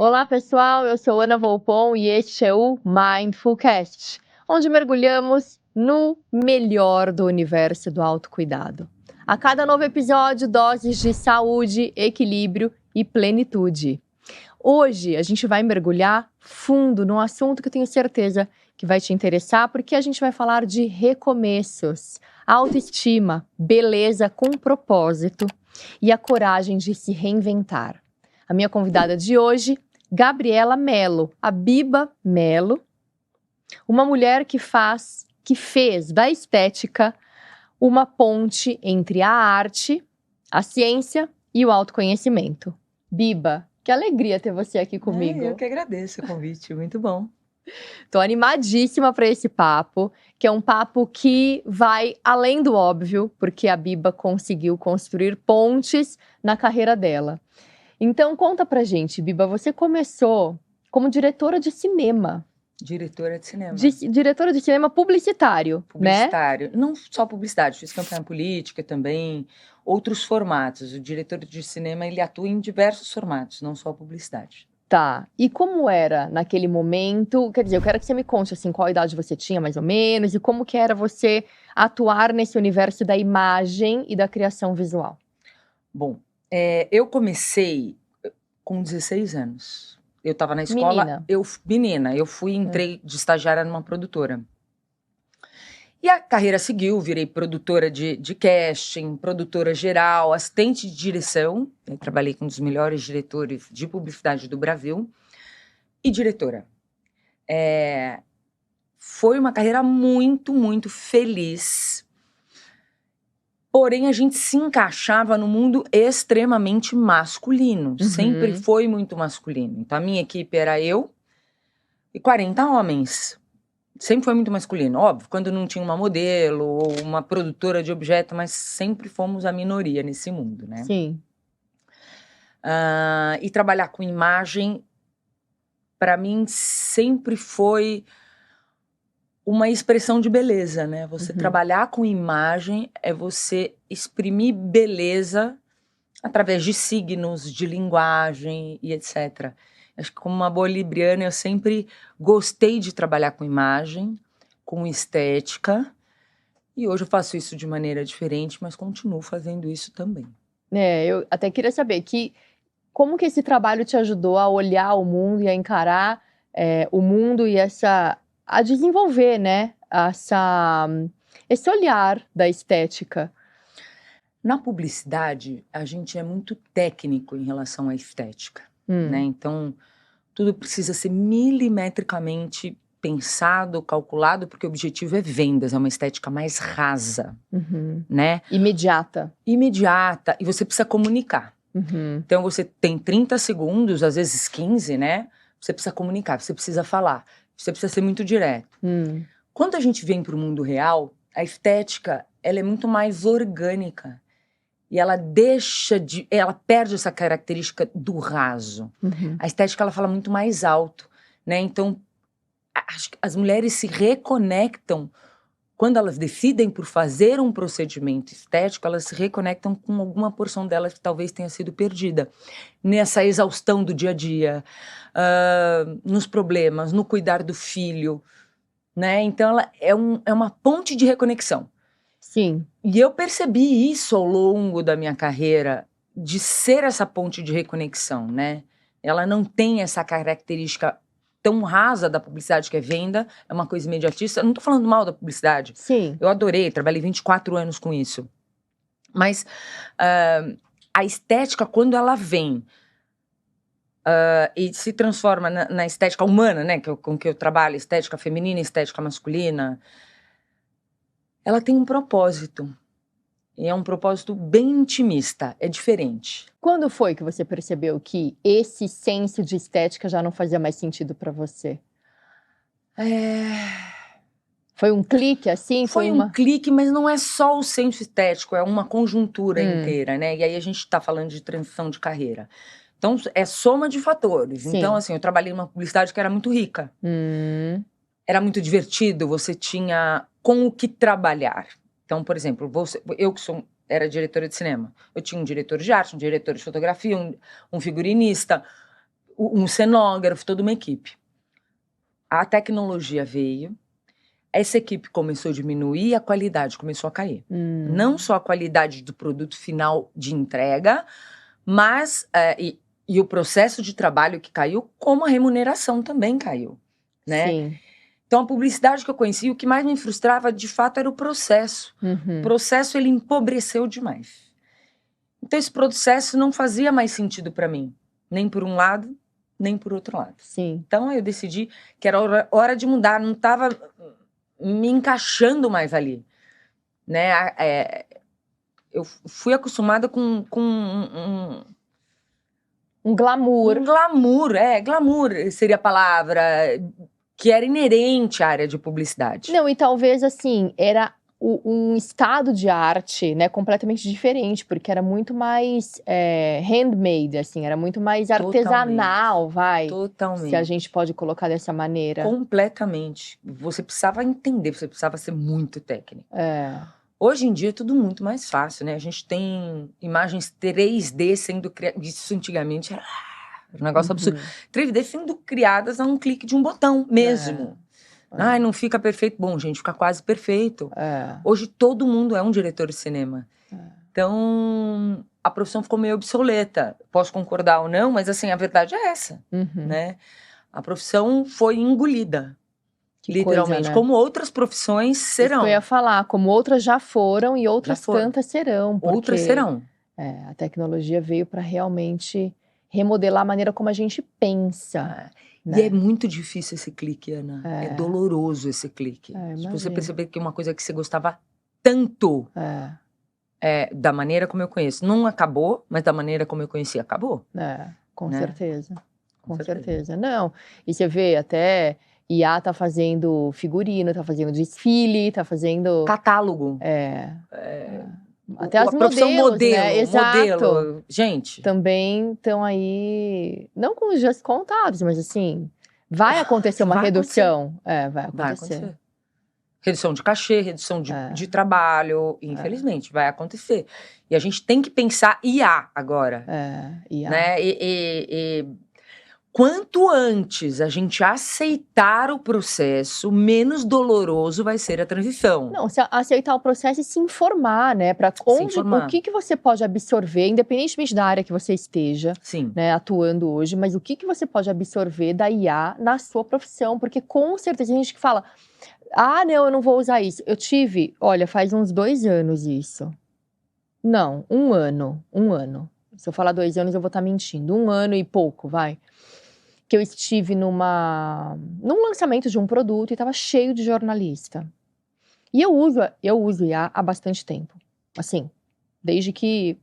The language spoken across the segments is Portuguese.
Olá, pessoal, eu sou Ana Volpon e este é o Mindfulcast, onde mergulhamos no melhor do universo do autocuidado. A cada novo episódio, doses de saúde, equilíbrio e plenitude. Hoje a gente vai mergulhar fundo num assunto que eu tenho certeza que vai te interessar, porque a gente vai falar de recomeços, autoestima, beleza com propósito e a coragem de se reinventar. A minha convidada de hoje, Gabriela Mello, a Biba Mello, uma mulher que fez da estética uma ponte entre a arte, a ciência e o autoconhecimento. Biba, que alegria ter você aqui comigo. Eu que agradeço o convite, muito bom. Tô animadíssima para esse papo, que é um papo que vai além do óbvio, porque a Biba conseguiu construir pontes na carreira dela. Então, conta pra gente, Biba, você começou como diretora de cinema. Diretora de cinema. Diretora de cinema publicitário, Publicitário. Né? Não só publicidade, fiz campanha política também, outros formatos. O diretor de cinema, ele atua em diversos formatos, não só publicidade. Tá. E como era naquele momento? Quer dizer, eu quero que você me conte, assim, qual idade você tinha, mais ou menos, e como que era você atuar nesse universo da imagem e da criação visual. Bom, eu comecei com 16 anos. Eu estava na escola... Menina. Eu entrei de estagiária numa produtora. E a carreira seguiu, virei produtora de casting, produtora geral, assistente de direção. Eu trabalhei com um dos melhores diretores de publicidade do Brasil. E diretora. Foi uma carreira muito, muito feliz. Porém, a gente se encaixava no mundo extremamente masculino. Sempre foi muito masculino. Então, a minha equipe era eu e 40 homens. Sempre foi muito masculino. Óbvio, quando não tinha uma modelo ou uma produtora de objeto, mas sempre fomos a minoria nesse mundo, né? Sim. E trabalhar com imagem, para mim, sempre foi uma expressão de beleza, né? Você trabalhar com imagem é você exprimir beleza através de signos, de linguagem e etc. Acho que como uma boa libriana eu sempre gostei de trabalhar com imagem, com estética, e hoje eu faço isso de maneira diferente, mas continuo fazendo isso também. Eu até queria saber como que esse trabalho te ajudou a olhar o mundo e a encarar o mundo e a desenvolver, né, esse olhar da estética. Na publicidade, a gente é muito técnico em relação à estética, né? Então, tudo precisa ser milimetricamente pensado, calculado, porque o objetivo é vendas, é uma estética mais rasa, né? Imediata. Imediata, e você precisa comunicar. Então, você tem 30 segundos, às vezes 15, né? Você precisa comunicar, você precisa falar, você precisa ser muito direto. Quando a gente vem para o mundo real, a estética, ela é muito mais orgânica. E ela ela perde essa característica do raso. A estética, ela fala muito mais alto, né? Então, acho que as mulheres se reconectam, quando elas decidem por fazer um procedimento estético, elas se reconectam com alguma porção delas que talvez tenha sido perdida. Nessa exaustão do dia a dia, nos problemas, no cuidar do filho, né? Então, ela é uma ponte de reconexão. Sim. E eu percebi isso ao longo da minha carreira, de ser essa ponte de reconexão, né? Ela não tem essa característica tão rasa da publicidade que é venda, é uma coisa imediatista. Eu não tô falando mal da publicidade. Sim. Eu adorei, trabalhei 24 anos com isso. Mas a estética, quando ela vem e se transforma na estética humana, né? Com que eu trabalho, estética feminina e estética masculina, ela tem um propósito. E é um propósito bem intimista, é diferente. Quando foi que você percebeu que esse senso de estética já não fazia mais sentido para você? Foi um clique, assim? Foi um clique, mas não é só o senso estético, é uma conjuntura inteira, né? E aí a gente tá falando de transição de carreira. Então, é soma de fatores. Sim. Então, assim, eu trabalhei numa publicidade que era muito rica. Era muito divertido, você tinha com o que trabalhar. Então, por exemplo, eu que era diretora de cinema, eu tinha um diretor de arte, um diretor de fotografia, um figurinista. um cenógrafo, toda uma equipe. A tecnologia veio, essa equipe começou a diminuir e a qualidade começou a cair. Não só a qualidade do produto final de entrega, mas e o processo de trabalho que caiu, como a remuneração também caiu, né? Sim. Então, a publicidade que eu conheci, o que mais me frustrava, de fato, era o processo. O processo, ele empobreceu demais. Então, esse processo não fazia mais sentido para mim. Nem por um lado, nem por outro lado. Sim. Então, eu decidi que era hora de mudar. Não estava me encaixando mais ali. Né? Eu fui acostumada com um glamour. Um glamour, glamour seria a palavra, que era inerente à área de publicidade. Não, e talvez, assim, era um estado de arte, né, completamente diferente, porque era muito mais handmade, assim, era muito mais artesanal, vai. Totalmente. Se a gente pode colocar dessa maneira. Completamente. Você precisava entender, você precisava ser muito técnico. Hoje em dia é tudo muito mais fácil, né? A gente tem imagens 3D sendo criadas. Isso antigamente era um negócio absurdo. 3D sendo criadas a um clique de um botão mesmo. Ai, não fica perfeito. Bom, gente, fica quase perfeito. Hoje todo mundo é um diretor de cinema. Então, a profissão ficou meio obsoleta. Posso concordar ou não, mas assim, a verdade é essa, né? A profissão foi engolida. Que literalmente, coisa, né? Como outras profissões serão. Isso que eu ia falar, como outras já foram e outras tantas serão. Porque, outras serão. A tecnologia veio para realmente remodelar a maneira como a gente pensa. Né? E é muito difícil esse clique, Ana. É doloroso esse clique. Se você perceber que uma coisa que você gostava tanto da maneira como eu conheço. Não acabou, mas da maneira como eu conheci, acabou. Com certeza. Com certeza. Não, e você vê até... IA tá fazendo figurino, tá fazendo desfile, tá fazendo... Catálogo. Até as profissão modelo, né? Exato. Modelo. Gente. Também estão aí, não com os dias contados, mas assim, vai acontecer uma redução. Vai acontecer. Redução de cachê, redução de trabalho, infelizmente, vai acontecer. E a gente tem que pensar IA agora. IA. Né? Quanto antes a gente aceitar o processo, menos doloroso vai ser a transição. Não, aceitar o processo e se informar, né? Para onde, o que você pode absorver, independentemente da área que você esteja, né, atuando hoje, mas o que você pode absorver da IA na sua profissão, porque com certeza a gente que fala, não, eu não vou usar isso. Eu tive, olha, faz uns 2 anos isso. Não, 1 ano, 1 ano. Se eu falar 2 anos, eu vou estar mentindo. 1 ano e pouco, vai. Que eu estive num lançamento de um produto e estava cheio de jornalista. E eu uso IA há bastante tempo. Assim, desde que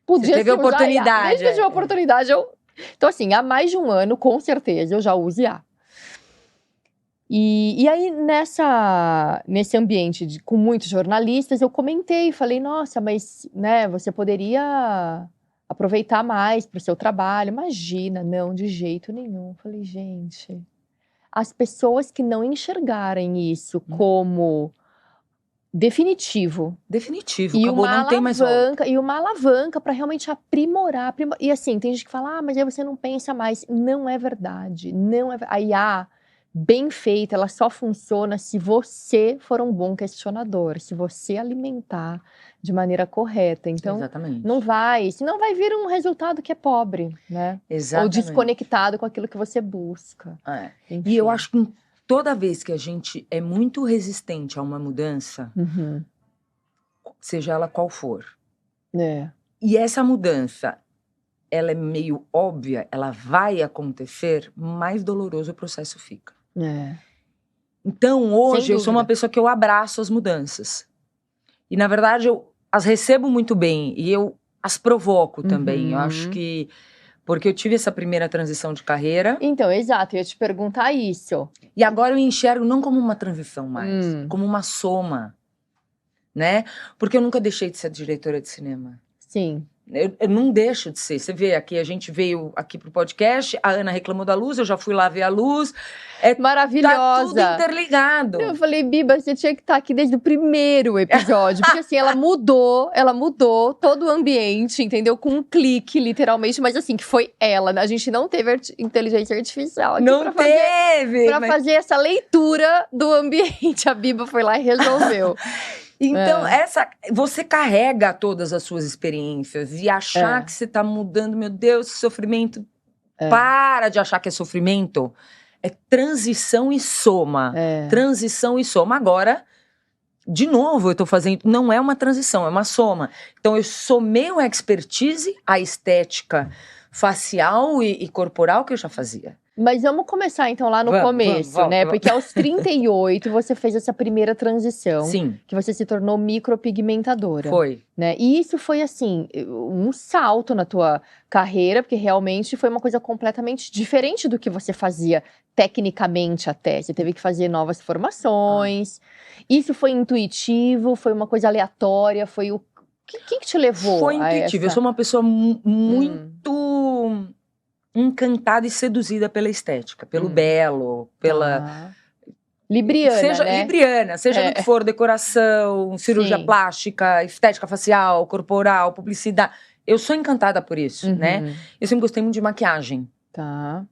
podia teve oportunidade. IA, desde que eu tive oportunidade, Então, assim, há mais de 1 ano, com certeza, eu já uso IA. E aí, nesse ambiente com muitos jornalistas, eu comentei, falei, nossa, mas, né, você poderia... aproveitar mais para o seu trabalho. Imagina, não, de jeito nenhum. Falei, gente, as pessoas que não enxergarem isso como definitivo. Definitivo, acabou, não tem mais volta. E uma alavanca para realmente aprimorar. E assim, tem gente que fala, mas aí você não pensa mais. Não é verdade. A IA, bem feita, ela só funciona se você for um bom questionador, se você alimentar de maneira correta. Então, não vai, senão vai vir um resultado que é pobre, né? Exatamente. Ou desconectado com aquilo que você busca. E eu acho que toda vez que a gente é muito resistente a uma mudança, seja ela qual for, e essa mudança, ela é meio óbvia, ela vai acontecer, mais doloroso o processo fica. Então, hoje, eu sou uma pessoa que eu abraço as mudanças. E, na verdade, eu as recebo muito bem e eu as provoco também. Eu acho que... Porque eu tive essa primeira transição de carreira. Então, exato. Eu ia te perguntar isso. E agora eu enxergo não como uma transição mais, como uma soma, né? Porque eu nunca deixei de ser diretora de cinema. Sim. Eu não deixo de ser. Você vê aqui, a gente veio aqui pro podcast, a Ana reclamou da luz, eu já fui lá ver a luz. Maravilhosa. Tá tudo interligado. Eu falei, Biba, você tinha que estar aqui desde o primeiro episódio. Porque assim, ela mudou todo o ambiente, entendeu? Com um clique, literalmente. Mas assim, que foi ela. A gente não teve inteligência artificial aqui Não teve! Pra fazer essa leitura do ambiente. A Biba foi lá e resolveu. Então, você carrega todas as suas experiências e achar que você tá mudando, meu Deus, que sofrimento. Para de achar que é sofrimento. É transição e soma. Transição e soma. Agora, de novo, eu tô fazendo. Não é uma transição, é uma soma. Então, eu somei o expertise, a estética facial e corporal que eu já fazia. Mas vamos começar, então, lá no começo, né? Porque aos 38, você fez essa primeira transição. Sim. Que você se tornou micropigmentadora. Foi. Né? E isso foi, assim, um salto na tua carreira, porque realmente foi uma coisa completamente diferente do que você fazia tecnicamente até. Você teve que fazer novas formações. Isso foi intuitivo? Foi uma coisa aleatória? Foi o que te levou Foi intuitivo. a essa... Eu sou uma pessoa muito encantada e seduzida pela estética, pelo belo, pela... Libriana, né? Libriana, seja do que for, decoração, cirurgia plástica, estética facial, corporal, publicidade. Eu sou encantada por isso, né? Eu sempre gostei muito de maquiagem. Tá.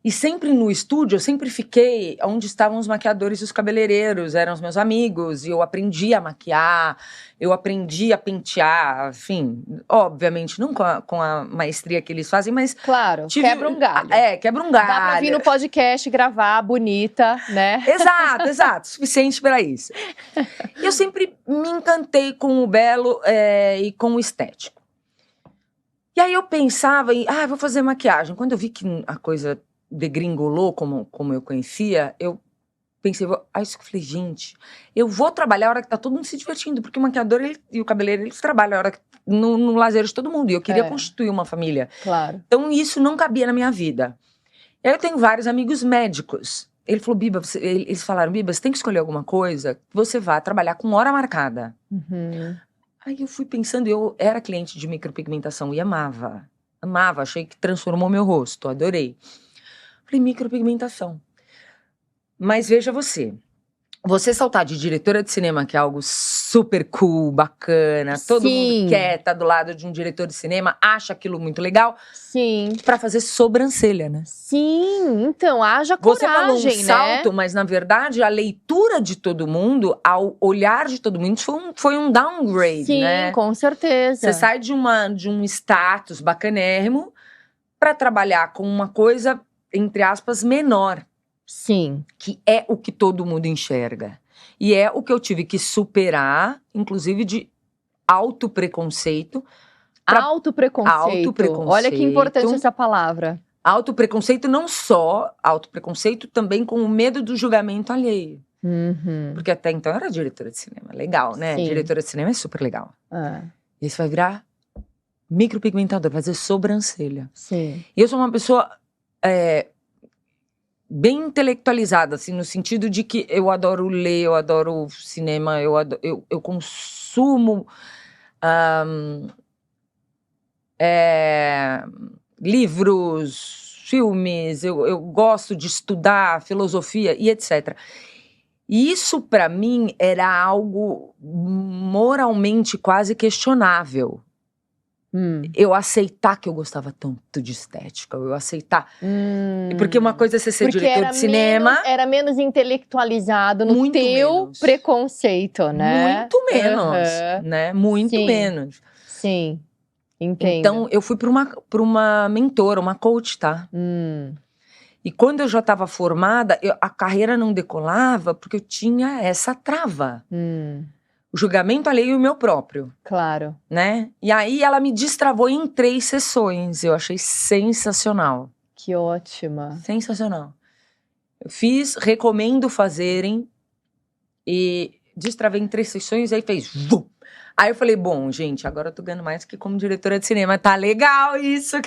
E sempre no estúdio, eu sempre fiquei onde estavam os maquiadores e os cabeleireiros, eram os meus amigos, e eu aprendi a maquiar, eu aprendi a pentear, enfim, obviamente, não com a maestria que eles fazem, mas... Claro, quebra um galho. Quebra um galho. Dá pra vir no podcast, gravar, bonita, né? Exato, suficiente para isso. E eu sempre me encantei com o belo e com o estético. E aí eu pensava em, vou fazer maquiagem. Quando eu vi que a coisa degringolou como eu conhecia, eu pensei, eu falei, gente, eu vou trabalhar a hora que tá todo mundo se divertindo, porque o maquiador e o cabeleireiro, eles trabalham a hora que, no lazer de todo mundo, e eu queria constituir uma família. Claro. Então isso não cabia na minha vida. E aí eu tenho vários amigos médicos. Ele falou, Biba, eles falaram, Biba, você tem que escolher alguma coisa que você vá trabalhar com hora marcada. Aí eu fui pensando, eu era cliente de micropigmentação e amava, achei que transformou meu rosto, adorei. Falei, micropigmentação. Mas veja você saltar de diretora de cinema, que é algo super cool, bacana, todo mundo quer estar do lado de um diretor de cinema, acha aquilo muito legal. Sim. Pra fazer sobrancelha, né? Sim, então haja coragem, você falou um salto, né? mas na verdade a leitura de todo mundo, ao olhar de todo mundo, foi um downgrade, né? Sim, com certeza. Você sai de um status bacanérrimo pra trabalhar com uma coisa, entre aspas, menor. Sim. Que é o que todo mundo enxerga. E é o que eu tive que superar, inclusive de autopreconceito. Autopreconceito. Olha que importante essa palavra. Autopreconceito, não só autopreconceito, também com o medo do julgamento alheio. Porque até então eu era diretora de cinema. Legal, né? Sim. Diretora de cinema é super legal. E você vai virar micropigmentador, fazer sobrancelha. Sim. E eu sou uma pessoa... bem intelectualizada, assim, no sentido de que eu adoro ler, eu adoro cinema, eu consumo livros, filmes, eu gosto de estudar filosofia e etc. E isso, para mim, era algo moralmente quase questionável. Eu aceitar que eu gostava tanto de estética, eu aceitar. Porque uma coisa é você ser diretor de cinema. Era menos intelectualizado no teu preconceito, né? Muito menos, né? Muito menos. Sim, entendo. Então, eu fui para uma mentora, uma coach, tá? E quando eu já estava formada, a carreira não decolava porque eu tinha essa trava. O julgamento alheio e o meu próprio. Claro. Né? E aí ela me destravou em 3 sessões. Eu achei sensacional. Que ótima. Sensacional. Eu recomendo fazerem. E destravei em 3 sessões e aí fez... Aí eu falei, bom, gente, agora eu tô ganhando mais que como diretora de cinema. Tá legal isso.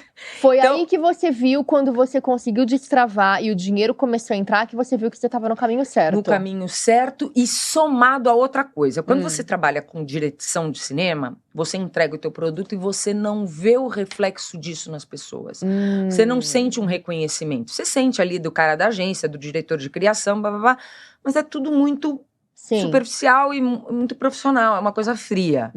Foi então, aí que você viu, quando você conseguiu destravar e o dinheiro começou a entrar, que você viu que você tava no caminho certo. No caminho certo e somado a outra coisa. Quando você trabalha com direção de cinema, você entrega o teu produto e você não vê o reflexo disso nas pessoas. Você não sente um reconhecimento. Você sente ali do cara da agência, do diretor de criação, blá, blá, blá, mas é tudo muito superficial e muito profissional. É uma coisa fria.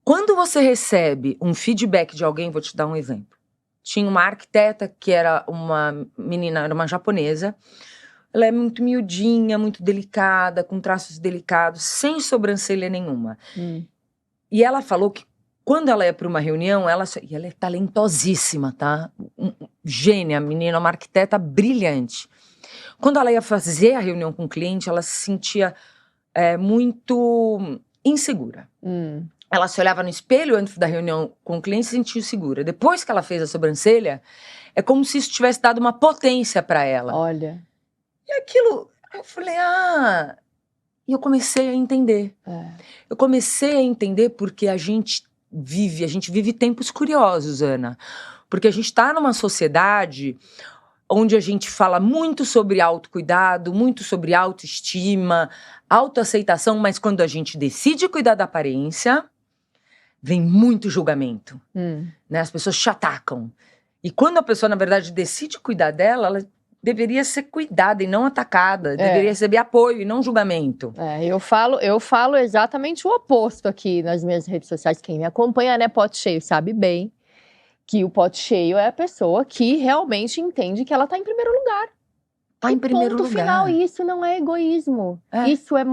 Quando você recebe um feedback de alguém, vou te dar um exemplo. Tinha uma arquiteta que era uma menina, era uma japonesa. Ela é muito miudinha, muito delicada, com traços delicados, sem sobrancelha nenhuma. E ela falou que quando ela ia para uma reunião, e ela é talentosíssima, tá? Gênia, a menina, uma arquiteta brilhante. Quando ela ia fazer a reunião com o cliente, ela se sentia muito insegura. Ela se olhava no espelho antes da reunião com o cliente e se sentia segura. Depois que ela fez a sobrancelha, é como se isso tivesse dado uma potência para ela. Olha. E aquilo, eu falei, e eu comecei a entender. Eu comecei a entender porque a gente vive tempos curiosos, Ana. Porque a gente está numa sociedade onde a gente fala muito sobre autocuidado, muito sobre autoestima, autoaceitação, mas quando a gente decide cuidar da aparência, vem muito julgamento. Né? As pessoas te atacam. E quando a pessoa, na verdade, decide cuidar dela, ela deveria ser cuidada e não atacada. Deveria receber apoio e não julgamento. Eu falo exatamente o oposto aqui nas minhas redes sociais. Quem me acompanha, né, Pote Cheio, sabe bem que o pote cheio é a pessoa que realmente entende que ela tá em primeiro lugar. Tá em primeiro lugar. Ponto final. E isso não é egoísmo. Isso é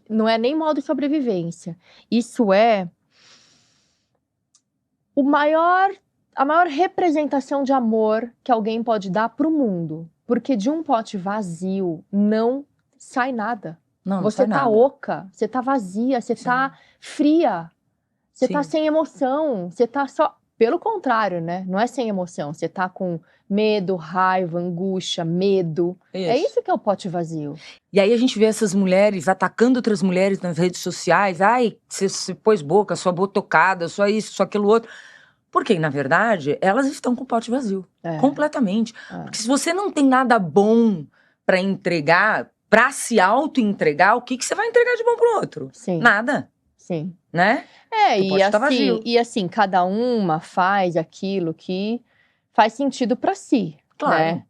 não é nem modo de sobrevivência. Isso é a maior representação de amor que alguém pode dar pro mundo. Porque de um pote vazio não sai nada. Você tá oca, você tá vazia, você tá fria. Você tá sem emoção, você tá só... Pelo contrário, né? Não é sem emoção. Você tá com medo, raiva, angústia, medo. É isso que é o pote vazio. E aí a gente vê essas mulheres atacando outras mulheres nas redes sociais. Ai, você se pôs boca, sua botocada, só isso, só aquilo outro. Porque, na verdade, elas estão com o pote vazio. Completamente. Porque se você não tem nada bom pra entregar, pra se auto-entregar, o que você vai entregar de bom pro outro? Sim. Nada. Sim. Né? E assim, cada uma faz aquilo que faz sentido pra si. Claro. Né?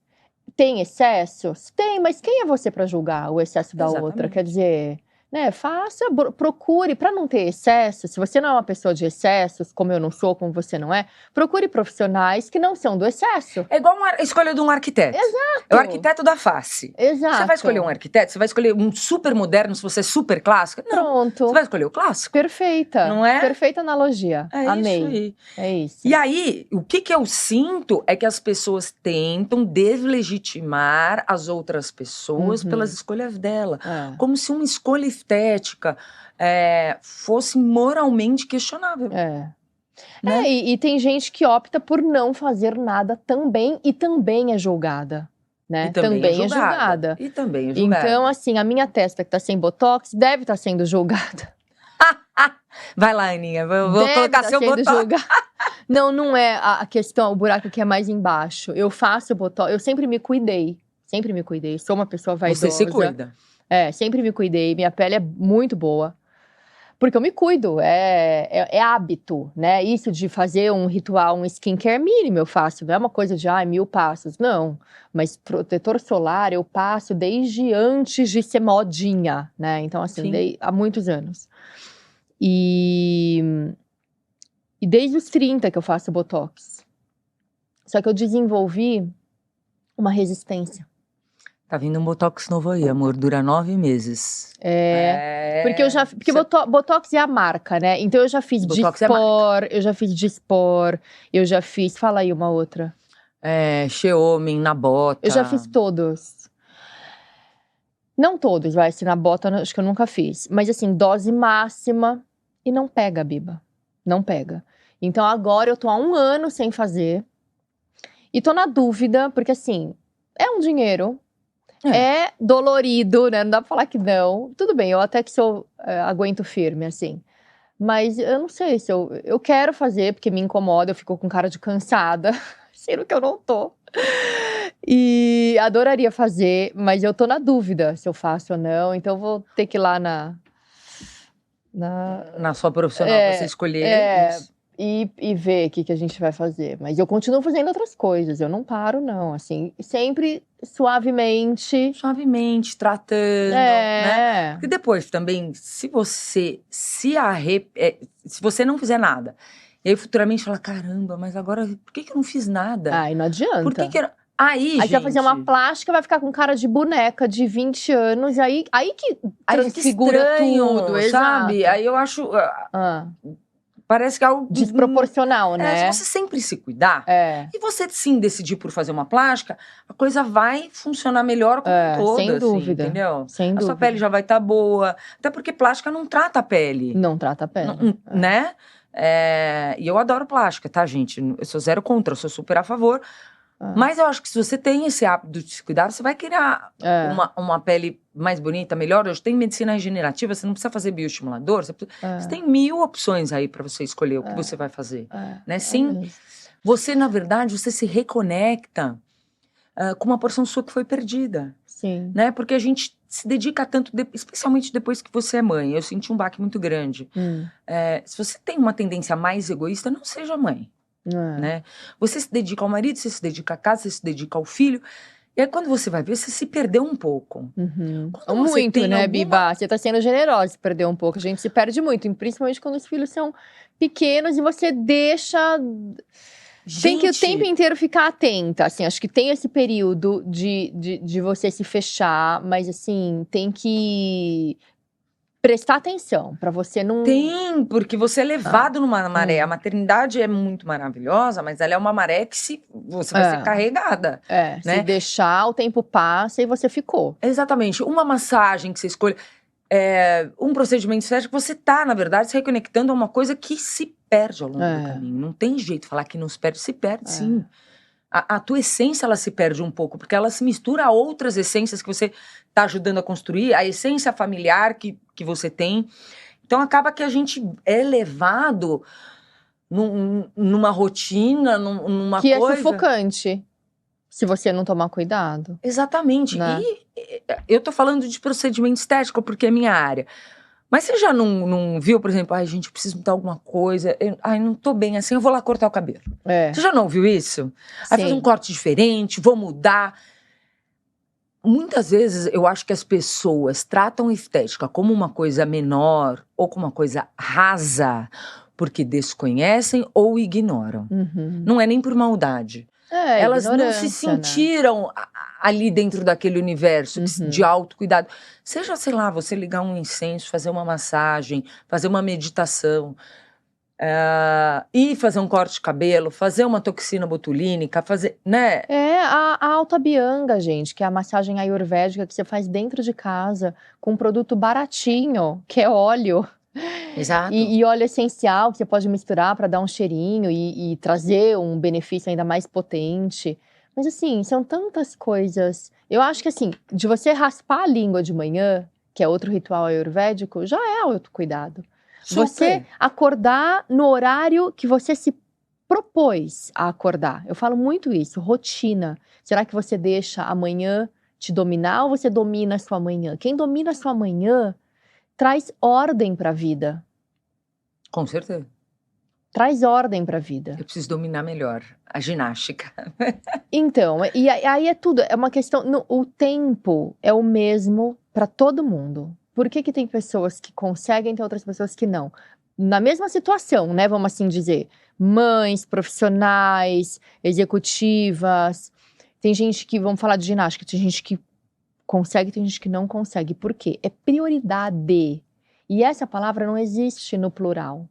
Tem excessos? Tem, mas quem é você pra julgar o excesso da outra? Quer dizer, né, procure, pra não ter excesso, se você não é uma pessoa de excessos, como eu não sou, como você não é, procure profissionais que não são do excesso. É igual a escolha de um arquiteto. Exato. É o arquiteto da face. Exato. Você vai escolher um arquiteto, você vai escolher um super moderno, se você é super clássica? Não. Pronto. Você vai escolher o clássico. Perfeita. Não é? Perfeita analogia. Amei. Isso aí. É isso. E aí, o que eu sinto é que as pessoas tentam deslegitimar as outras pessoas pelas escolhas dela. Como se uma escolha estética fosse moralmente questionável. Né? E tem gente que opta por não fazer nada também e também é julgada. Né? E também é julgada. E também é julgada. Então, assim, a minha testa que tá sem botox deve estar sendo julgada. Vai lá, Aninha, vou colocar seu botox. Não é a questão, o buraco que é mais embaixo. Eu faço botox, eu sempre me cuidei. Sou uma pessoa vaidosa. Você se cuida. Sempre me cuidei. Minha pele é muito boa. Porque eu me cuido, é hábito, né? Isso de fazer um ritual, um skincare mínimo eu faço. Não é uma coisa de, 1000 passos. Não, mas protetor solar eu passo desde antes de ser modinha, né? Então, assim, há muitos anos. E desde os 30 que eu faço botox. Só que eu desenvolvi uma resistência. Tá vindo um botox novo aí, amor, dura 9 meses. Porque botox é a marca, né? Então eu já fiz Dyspor, eu já fiz, fala aí uma outra. Xeomin, na bota. Eu já fiz todos. Não todos, se na bota acho que eu nunca fiz. Mas assim, dose máxima e não pega, Biba. Não pega. Então agora eu tô há 1 ano sem fazer. E tô na dúvida, porque assim, é um dinheiro. É dolorido, né? Não dá pra falar que não. Tudo bem, eu até que aguento firme, assim. Mas eu não sei se eu quero fazer, porque me incomoda, eu fico com cara de cansada, sendo que eu não tô. E adoraria fazer, mas eu tô na dúvida se eu faço ou não, então eu vou ter que ir lá na sua profissional, você escolher isso. E ver o que a gente vai fazer. Mas eu continuo fazendo outras coisas, eu não paro, não. Assim, sempre suavemente. Suavemente, tratando, né? Porque depois também, se você se não fizer nada, e aí futuramente fala, caramba, mas agora por que eu não fiz nada? Ai, não adianta. Por que Aí, gente... Aí você vai fazer uma plástica, vai ficar com cara de boneca de 20 anos, aí que transfigura tudo, sabe? Exato. Aí eu acho... Parece que é algo... desproporcional, né? Se você sempre se cuidar, e você sim decidir por fazer uma plástica, a coisa vai funcionar melhor como um todo, sem dúvida, assim, entendeu? Sem dúvida. A sua pele já vai estar boa, até porque plástica não trata a pele. Não trata a pele. Né? E eu adoro plástica, tá, gente? Eu sou zero contra, eu sou super a favor. Mas eu acho que se você tem esse hábito de se cuidar, você vai criar uma pele mais bonita, melhor. Hoje tem medicina regenerativa, você não precisa fazer bioestimulador. Você tem 1000 opções aí para você escolher o que você vai fazer. Né? Sim, você, na verdade, você se reconecta com uma porção sua que foi perdida. Sim. Né? Porque a gente se dedica tanto, especialmente depois que você é mãe. Eu senti um baque muito grande. Se você tem uma tendência mais egoísta, não seja mãe. Né? Você se dedica ao marido, você se dedica à casa, você se dedica ao filho. E aí, quando você vai ver, você se perdeu um pouco. Muito, né, Biba? Você tá sendo generosa se perder um pouco. A gente se perde muito, principalmente quando os filhos são pequenos e você deixa... Tem que o tempo inteiro ficar atenta, assim, acho que tem esse período de você se fechar, mas assim, tem que... prestar atenção, pra você não... Tem, porque você é levado numa maré. A maternidade é muito maravilhosa, mas ela é uma maré que você vai ser carregada. Né? Se deixar, o tempo passa e você ficou. Exatamente. Uma massagem que você escolhe, um procedimento estético, você tá, na verdade, se reconectando a uma coisa que se perde ao longo do caminho. Não tem jeito de falar que não se perde, sim. A tua essência, ela se perde um pouco, porque ela se mistura a outras essências que você tá ajudando a construir, a essência familiar que você tem. Então, acaba que a gente é levado numa rotina, numa coisa... Que é sufocante, se você não tomar cuidado. Exatamente. Né? E eu tô falando de procedimento estético, porque é minha área. Mas você já não viu, por exemplo, gente, eu preciso mudar alguma coisa, não tô bem assim, eu vou lá cortar o cabelo. Você já não viu isso? Aí fazer um corte diferente, vou mudar. Muitas vezes eu acho que as pessoas tratam estética como uma coisa menor ou como uma coisa rasa, porque desconhecem ou ignoram. Não é nem por maldade. Elas não se sentiram ali dentro daquele universo de autocuidado. Seja, sei lá, você ligar um incenso, fazer uma massagem, fazer uma meditação, ir fazer um corte de cabelo, fazer uma toxina botulínica, fazer, né? A Alta Bianga, gente, que é a massagem ayurvédica que você faz dentro de casa, com um produto baratinho, que é óleo. Exato. E óleo essencial que você pode misturar para dar um cheirinho e trazer um benefício ainda mais potente. Mas assim, são tantas coisas. Eu acho que assim, de você raspar a língua de manhã, que é outro ritual ayurvédico, já é autocuidado. Super. Você acordar no horário que você se propôs a acordar. Eu falo muito isso, rotina. Será que você deixa a manhã te dominar ou você domina a sua manhã? Quem domina a sua manhã traz ordem para a vida. Com certeza. Traz ordem para a vida. Eu preciso dominar melhor a ginástica. Então, e aí é tudo, é uma questão... o tempo é o mesmo para todo mundo. Por que tem pessoas que conseguem ter outras pessoas que não? Na mesma situação, né, vamos assim dizer. Mães, profissionais, executivas. Tem gente que, vamos falar de ginástica, tem gente que consegue, tem gente que não consegue. Por quê? É prioridade. E essa palavra não existe no plural.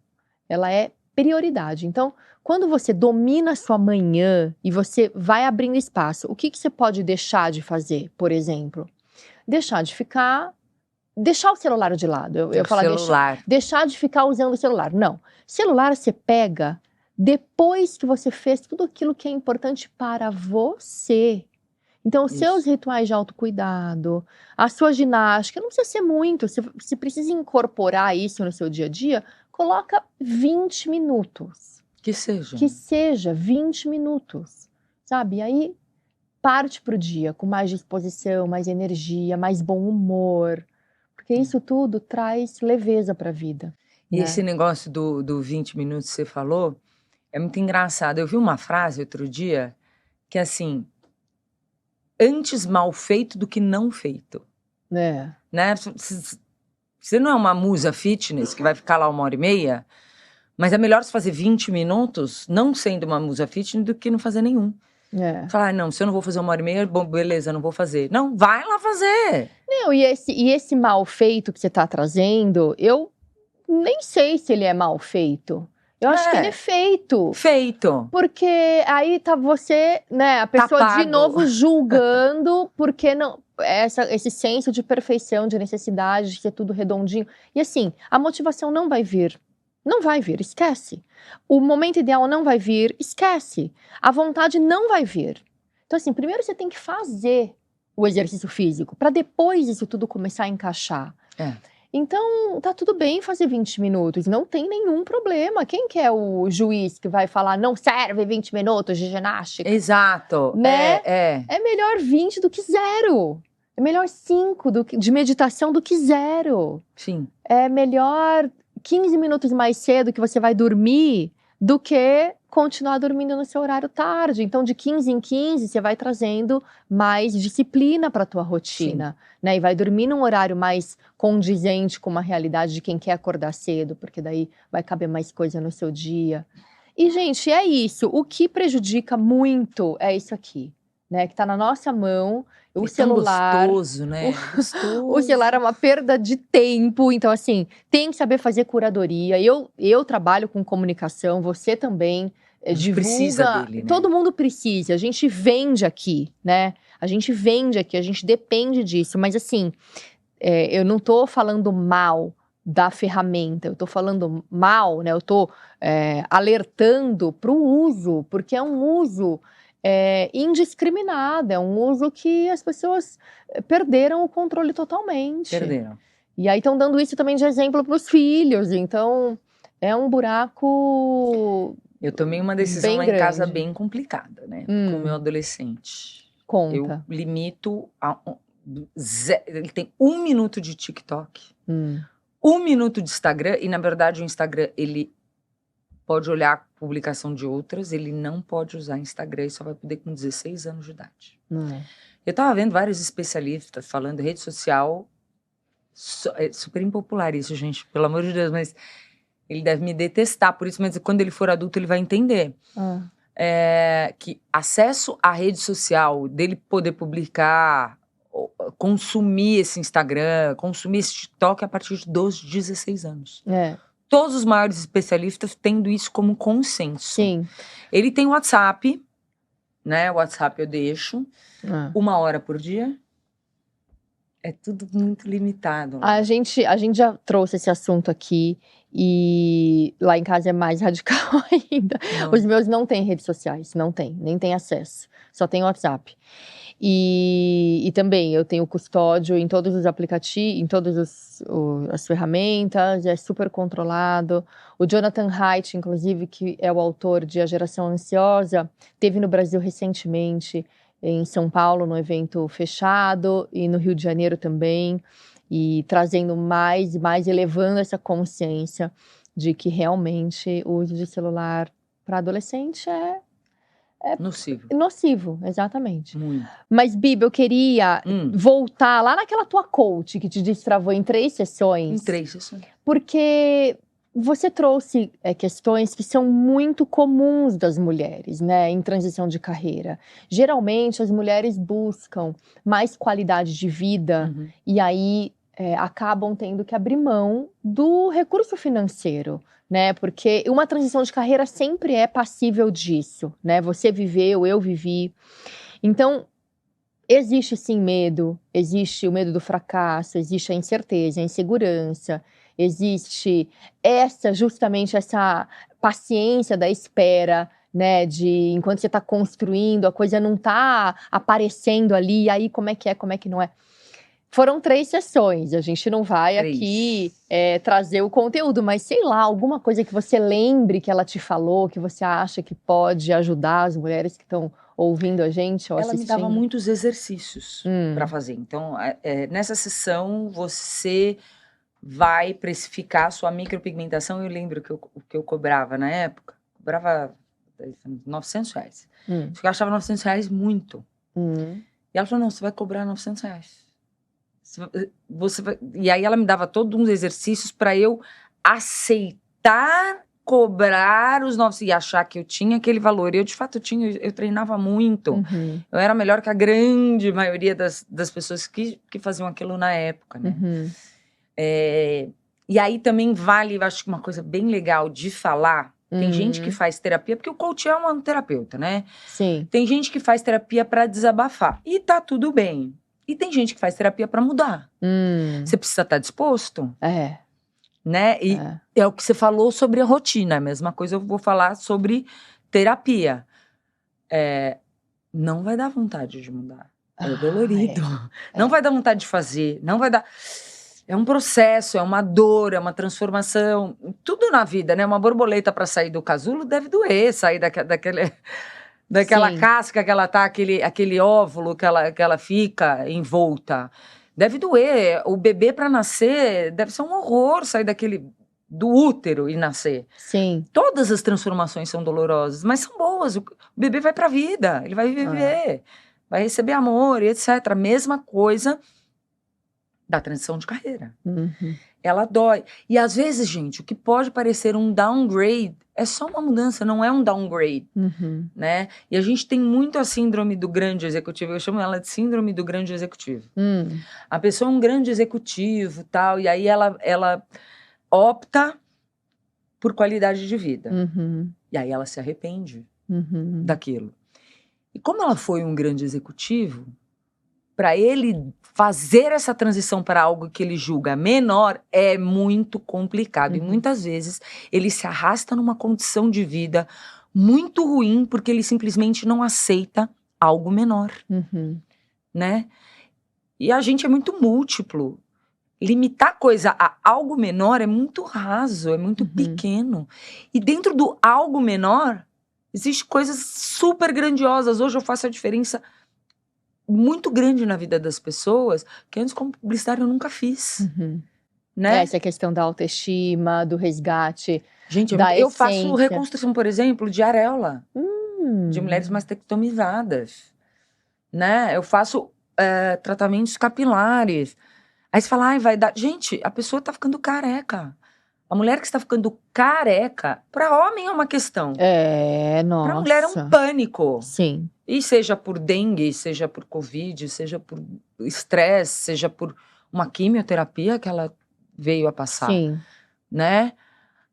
Ela é prioridade. Então, quando você domina a sua manhã e você vai abrindo espaço, o que você pode deixar de fazer, por exemplo? Deixar o celular de lado. Eu falo deixar de ficar usando o celular. Não. Celular você pega depois que você fez tudo aquilo que é importante para você. Então, os seus rituais de autocuidado, a sua ginástica, não precisa ser muito. Se precisa incorporar isso no seu dia a dia, coloca 20 minutos. Que seja. Que seja 20 minutos, sabe? E aí, parte pro dia com mais disposição, mais energia, mais bom humor. Porque isso tudo traz leveza pra vida. E esse negócio do 20 minutos que você falou, é muito engraçado. Eu vi uma frase outro dia, que é assim... Antes mal feito do que não feito. É. Né? Você não é uma musa fitness que vai ficar lá 1h30, mas é melhor você fazer 20 minutos, não sendo uma musa fitness, do que não fazer nenhum. Falar, não, se eu não vou fazer 1h30, bom, beleza, não vou fazer. Não, vai lá fazer. Não, e esse mal feito que você tá trazendo, eu nem sei se ele é mal feito. Eu acho que ele é feito. Feito. Porque aí tá você, né, a pessoa de novo julgando, porque não, esse senso de perfeição, de necessidade, de ser tudo redondinho. E assim, a motivação não vai vir. Não vai vir, esquece. O momento ideal não vai vir, esquece. A vontade não vai vir. Então assim, primeiro você tem que fazer o exercício físico, para depois isso tudo começar a encaixar. Então, tá tudo bem fazer 20 minutos, não tem nenhum problema. Quem que é o juiz que vai falar, não serve 20 minutos de ginástica? Exato. Né? É melhor 20 do que 0. É melhor 5 de meditação do que 0. Sim. É melhor 15 minutos mais cedo que você vai dormir do que continuar dormindo no seu horário tarde. Então, de 15 em 15, você vai trazendo mais disciplina para a tua rotina, né? E vai dormir num horário mais condizente com uma realidade de quem quer acordar cedo, porque daí vai caber mais coisa no seu dia. E, gente, é isso. O que prejudica muito é isso aqui, né? Que tá na nossa mão. O celular. Gostoso, né? Gostoso. O celular é uma perda de tempo. Então, assim, tem que saber fazer curadoria. Eu trabalho com comunicação, você também. Divulga. Precisa dele, né? Todo mundo precisa. A gente vende aqui, né? A gente vende aqui, a gente depende disso. Mas, assim, eu não tô falando mal da ferramenta. Eu tô falando mal, né? Eu tô alertando pro uso, porque é um uso indiscriminado, é um uso que as pessoas perderam o controle totalmente. Perderam. E aí estão dando isso também de exemplo para os filhos, então é um buraco. Eu tomei uma decisão lá em casa bem complicada, né? Com o meu adolescente. Conta. Eu limito ele tem 1 minuto de TikTok, 1 minuto de Instagram, e na verdade o Instagram, ele pode olhar a publicação de outras, ele não pode usar Instagram e só vai poder com 16 anos de idade. Eu tava vendo vários especialistas falando rede social, é super impopular isso, gente, pelo amor de Deus, mas ele deve me detestar por isso, mas quando ele for adulto ele vai entender. Que acesso à rede social, dele poder publicar, consumir esse Instagram, consumir esse TikTok a partir dos 16 anos. Todos os maiores especialistas tendo isso como consenso. Sim. Ele tem WhatsApp, né? O WhatsApp eu deixo 1 hora por dia. É tudo muito limitado. Né? A gente já trouxe esse assunto aqui e lá em casa é mais radical ainda. Os meus não têm redes sociais, nem tem acesso, só tem WhatsApp. E também eu tenho custódio em todos os aplicativos, em todas as ferramentas, é super controlado. O Jonathan Haidt, inclusive, que é o autor de A Geração Ansiosa, teve no Brasil recentemente, em São Paulo, no evento fechado, e no Rio de Janeiro também, e trazendo mais e mais, elevando essa consciência de que realmente o uso de celular para adolescente é nocivo, exatamente. Muito. Mas, Bibi, eu queria voltar lá naquela tua coach que te destravou em 3 sessões. Em 3 sessões. Porque você trouxe questões que são muito comuns das mulheres, né, em transição de carreira. Geralmente, as mulheres buscam mais qualidade de vida e aí acabam tendo que abrir mão do recurso financeiro, né? Porque uma transição de carreira sempre é passível disso, né? Você viveu, eu vivi. Então, existe sim medo, existe o medo do fracasso, existe a incerteza, a insegurança, existe justamente essa paciência da espera, né? De enquanto você tá construindo, a coisa não tá aparecendo ali, e aí como é que não é? Foram 3 sessões, a gente não vai aqui trazer o conteúdo, mas sei lá, alguma coisa que você lembre que ela te falou, que você acha que pode ajudar as mulheres que estão ouvindo a gente ou assistindo? Ela me dava muitos exercícios para fazer. Então, nessa sessão, você vai precificar a sua micropigmentação. Eu lembro que eu cobrava na época, cobrava R$900. Eu achava R$900 muito. E ela falou, não, você vai cobrar R$900. E aí ela me dava todos uns exercícios para eu aceitar cobrar os 900 e achar que eu tinha aquele valor. E eu, de fato, eu treinava muito. Eu era melhor que a grande maioria das pessoas que faziam aquilo na época, né? E aí também vale, acho que uma coisa bem legal de falar. Tem gente que faz terapia, porque o coach é um terapeuta, né? Sim. Tem gente que faz terapia para desabafar. E tá tudo bem. E tem gente que faz terapia para mudar. Você precisa estar disposto. Né? E é o que você falou sobre a rotina. A mesma coisa eu vou falar sobre terapia. Não vai dar vontade de mudar. É dolorido. Não vai dar vontade de fazer. Não vai dar... É um processo, é uma dor, é uma transformação. Tudo na vida, né? Uma borboleta para sair do casulo deve doer. Sair daquela casca que ela tá, aquele óvulo que ela fica envolta. Deve doer. O bebê para nascer deve ser um horror sair do útero e nascer. Sim. Todas as transformações são dolorosas, mas são boas. O bebê vai pra vida, ele vai viver, vai receber amor e etc. Mesma coisa da transição de carreira. Ela dói. E às vezes, gente, o que pode parecer um downgrade é só uma mudança, não é um downgrade, né? E a gente tem muito a síndrome do grande executivo, eu chamo ela de síndrome do grande executivo. A pessoa é um grande executivo, tal, e aí ela opta por qualidade de vida. E aí ela se arrepende daquilo. E como ela foi um grande executivo, para ele fazer essa transição para algo que ele julga menor é muito complicado. E muitas vezes ele se arrasta numa condição de vida muito ruim porque ele simplesmente não aceita algo menor, né? E a gente é muito múltiplo. Limitar coisa a algo menor é muito raso, é muito pequeno. E dentro do algo menor, existem coisas super grandiosas. Hoje eu faço a diferença muito grande na vida das pessoas, que antes como publicitária eu nunca fiz. Né? Essa questão da autoestima, do resgate, gente, eu faço reconstrução, por exemplo, de areola, de mulheres mastectomizadas, né? Eu faço tratamentos capilares. Aí você fala, vai dar... Gente, a pessoa tá ficando careca. A mulher que está ficando careca, para homem é uma questão. Nossa. Para mulher é um pânico. Sim. E seja por dengue, seja por covid, seja por estresse, seja por uma quimioterapia que ela veio a passar. Sim. Né?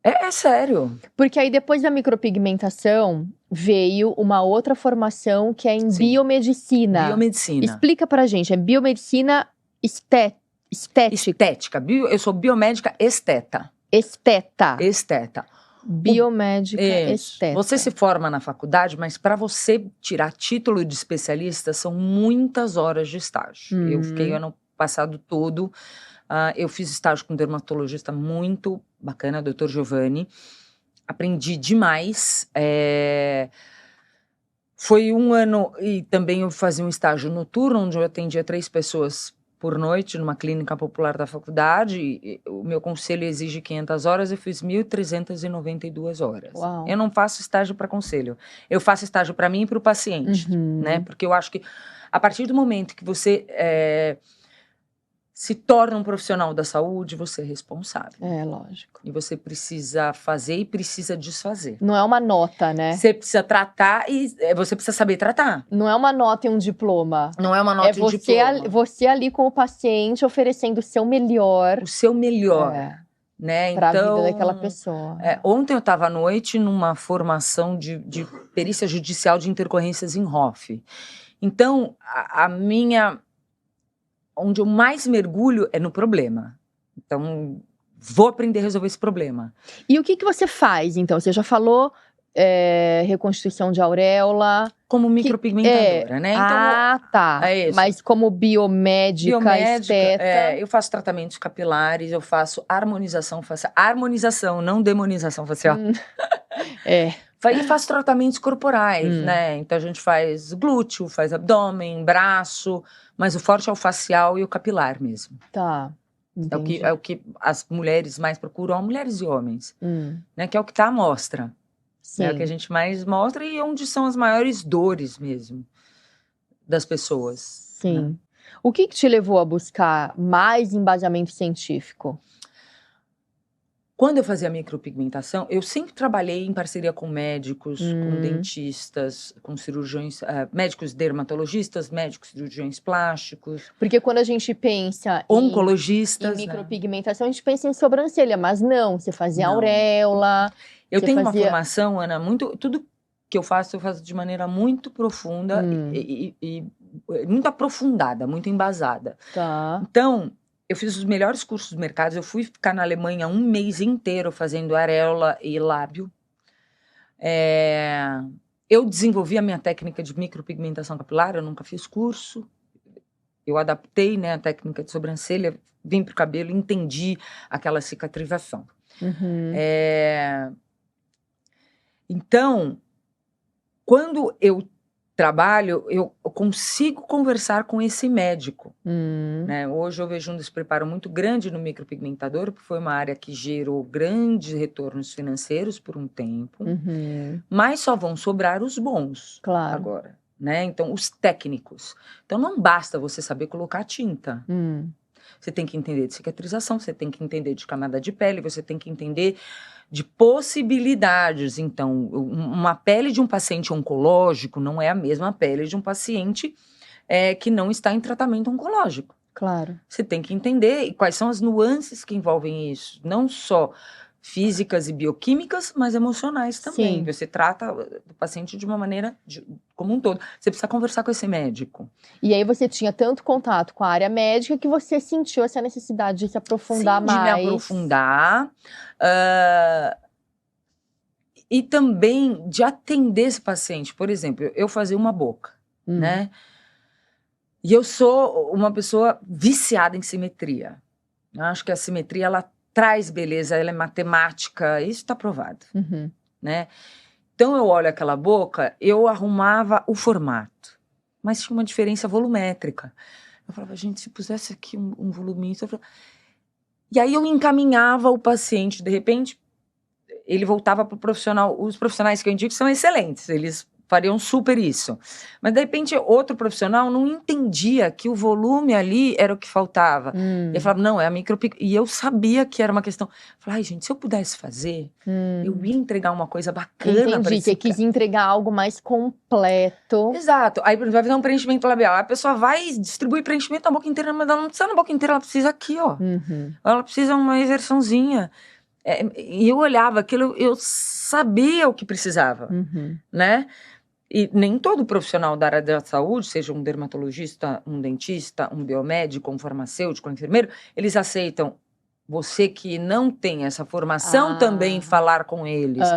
É sério. Porque aí depois da micropigmentação veio uma outra formação que é em biomedicina. Biomedicina. Explica pra gente, é biomedicina estética. Estética. Eu sou biomédica esteta. Esteta. Biomédica esteta. Você se forma na faculdade, mas para você tirar título de especialista são muitas horas de estágio. Eu fiquei o ano passado todo. Eu fiz estágio com um dermatologista muito bacana, Dr. Giovanni. Aprendi demais. Foi um ano, e também eu fazia um estágio noturno, onde eu atendia 3 pessoas por noite, numa clínica popular da faculdade. O meu conselho exige 500 horas, eu fiz 1.392 horas. Uau. Eu não faço estágio para conselho. Eu faço estágio para mim e para o paciente, né? Porque eu acho que a partir do momento que você se torna um profissional da saúde, você é responsável. Lógico. E você precisa fazer e precisa desfazer. Não é uma nota, né? Você precisa tratar e você precisa saber tratar. Não é uma nota e um diploma. Não é uma nota e um diploma. Você ali com o paciente oferecendo o seu melhor. O seu melhor. Né? Para a vida daquela pessoa. Ontem eu estava à noite numa formação de perícia judicial de intercorrências em ROF. Então, a minha... Onde eu mais mergulho é no problema. Então, vou aprender a resolver esse problema. E o que você faz, então? Você já falou reconstituição de auréola. Como micropigmentadora, né? Então, tá. É isso. Mas como biomédica, esteta... eu faço tratamentos capilares, eu faço harmonização facial. Harmonização, não demonização facial. E faço tratamentos corporais, né? Então a gente faz glúteo, faz abdômen, braço, mas o forte é o facial e o capilar mesmo. Tá. É o que as mulheres mais procuram, mulheres e homens, né? Que é o que tá à mostra. Sim. É o que a gente mais mostra e onde são as maiores dores mesmo das pessoas. Sim. Né? O que te levou a buscar mais embasamento científico? Quando eu fazia micropigmentação, eu sempre trabalhei em parceria com médicos, com dentistas, com cirurgiões, médicos dermatologistas, médicos cirurgiões plásticos. Porque quando a gente pensa oncologistas, em micropigmentação, a gente pensa em sobrancelha, mas não, você fazia auréola. Eu tenho uma formação, Ana, tudo que eu faço de maneira muito profunda e muito aprofundada, muito embasada. Tá. Então, eu fiz os melhores cursos do mercado. Eu fui ficar na Alemanha 1 mês inteiro fazendo areola e lábio. Eu desenvolvi a minha técnica de micropigmentação capilar, eu nunca fiz curso. Eu adaptei, né, a técnica de sobrancelha, vim pro cabelo, entendi aquela cicatrização. Então, quando eu trabalho, eu consigo conversar com esse médico. Né? Hoje eu vejo um despreparo muito grande no micropigmentador, porque foi uma área que gerou grandes retornos financeiros por um tempo, mas só vão sobrar os bons agora. Né? Então, os técnicos. Então, não basta você saber colocar tinta. Você tem que entender de cicatrização, você tem que entender de camada de pele, você tem que entender de possibilidades. Então, uma pele de um paciente oncológico não é a mesma pele de um paciente que não está em tratamento oncológico. Claro. Você tem que entender quais são as nuances que envolvem isso. Não só físicas e bioquímicas, mas emocionais também. Sim. Você trata o paciente de uma maneira como um todo. Você precisa conversar com esse médico. E aí você tinha tanto contato com a área médica que você sentiu essa necessidade de se aprofundar mais. De me aprofundar. E também de atender esse paciente. Por exemplo, eu fazia uma boca, né? E eu sou uma pessoa viciada em simetria. Eu acho que a simetria, ela traz beleza, ela é matemática, isso está provado, né? Então, eu olho aquela boca, eu arrumava o formato, mas tinha uma diferença volumétrica. Eu falava, gente, se pusesse aqui um voluminho... E aí eu encaminhava o paciente, de repente, ele voltava para o profissional. Os profissionais que eu indico são excelentes, eles fariam super isso. Mas, de repente, outro profissional não entendia que o volume ali era o que faltava. E eu falava, não, é a micropigmentação. E eu sabia que era uma questão. Eu falava, ai, gente, se eu pudesse fazer, eu ia entregar uma coisa bacana para esse você quis entregar algo mais completo. Exato. Aí, por exemplo, vai fazer um preenchimento labial. A pessoa vai distribuir preenchimento na boca inteira, mas ela não precisa na boca inteira, ela precisa aqui, ó. Ela precisa uma inversãozinha. E eu olhava aquilo, eu sabia o que precisava, né? E nem todo profissional da área da saúde, seja um dermatologista, um dentista, um biomédico, um farmacêutico, um enfermeiro, eles aceitam você que não tem essa formação também falar com eles.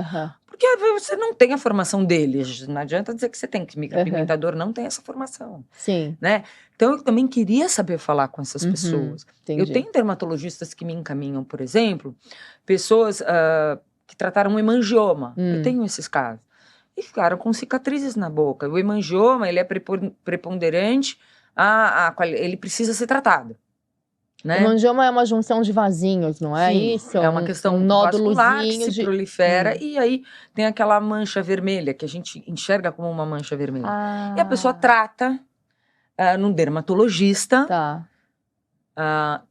Porque você não tem a formação deles. Não adianta dizer que você tem, que micropigmentador não tem essa formação. Sim. Né? Então, eu também queria saber falar com essas pessoas. Entendi. Eu tenho dermatologistas que me encaminham, por exemplo, pessoas que trataram um hemangioma. Eu tenho esses casos. E ficaram com cicatrizes na boca. O hemangioma, ele é preponderante, ele precisa ser tratado. Né? Hemangioma é uma junção de vasinhos, não é? Sim, isso? É uma questão vascular que se prolifera e aí tem aquela mancha vermelha que a gente enxerga como uma mancha vermelha. E a pessoa trata num dermatologista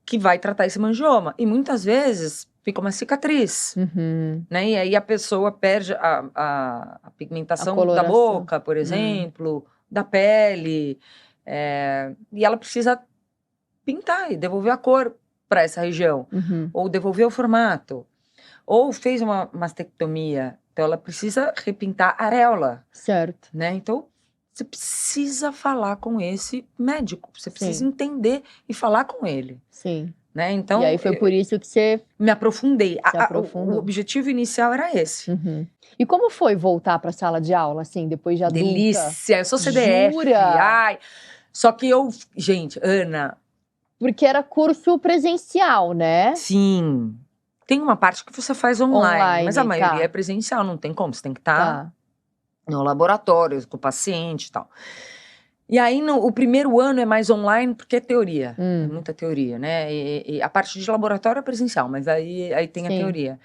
que vai tratar esse hemangioma. E muitas vezes fica uma cicatriz. Né? E aí a pessoa perde a pigmentação da boca, por exemplo, da pele. E ela precisa pintar e devolver a cor para essa região. Ou devolver o formato. Ou fez uma mastectomia. Então ela precisa repintar a areola. Certo. Né? Então você precisa falar com esse médico. Você precisa entender e falar com ele. Sim. né? Então, e aí foi por isso que você me aprofundei. se aprofundou. O objetivo inicial era esse. Uhum. E como foi voltar para a sala de aula, assim, depois de adulta? Delícia! Eu sou CDF. Jura? Ai, só que gente, Ana... Porque era curso presencial, né? Sim. Tem uma parte que você faz online, mas a maioria tá. é presencial, não tem como. Você tem que estar Tá. no laboratório, com o paciente e tal. E aí, o primeiro ano é mais online, porque é teoria. É muita teoria, né? E a parte de laboratório é presencial, mas aí tem a Sim. teoria.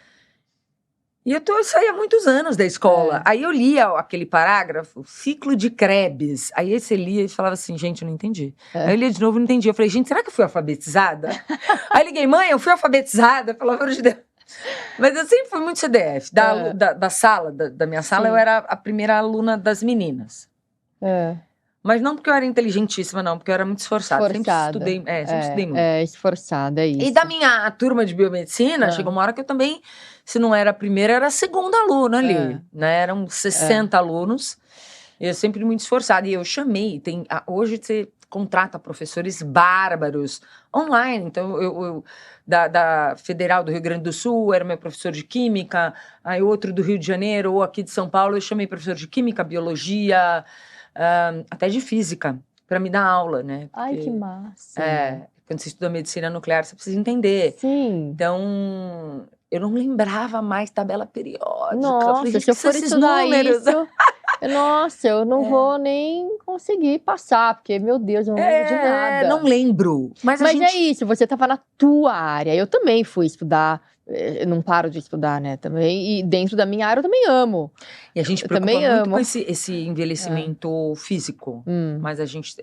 E eu saí há muitos anos da escola. Aí eu lia aquele parágrafo, ciclo de Krebs. Aí você lia e falava assim, gente, eu não entendi. Aí eu lia de novo e não entendi. Eu falei, gente, será que eu fui alfabetizada? Aí liguei, mãe, eu fui alfabetizada, pelo amor de Deus. Mas eu sempre fui muito CDF. Da sala, da minha sala, Sim. eu era a primeira aluna das meninas. Mas não porque eu era inteligentíssima, não, porque eu era muito esforçada. Sempre estudei muito. Esforçada, é isso. E da minha turma de biomedicina, chegou uma hora que eu também, se não era a primeira, era a segunda aluna ali, né? Eram 60 alunos, e eu sempre muito esforçada. E eu chamei, hoje você contrata professores bárbaros online. Então, eu da Federal do Rio Grande do Sul, era meu professor de Química, aí outro do Rio de Janeiro, ou aqui de São Paulo, eu chamei professor de Química, Biologia, até de Física, para me dar aula, né? Porque, ai, que massa! Quando você estuda medicina nuclear, você precisa entender. Sim. Então, eu não lembrava mais tabela periódica. Nossa, falei, gente, se eu for estudar isso, nossa, eu não vou nem conseguir passar, porque, meu Deus, eu não lembro de nada. Não lembro. Mas é isso, você estava na tua área. Eu também fui estudar, eu não paro de estudar, né, também. E dentro da minha área eu também amo. E a gente preocupa muito com esse envelhecimento físico. Mas a gente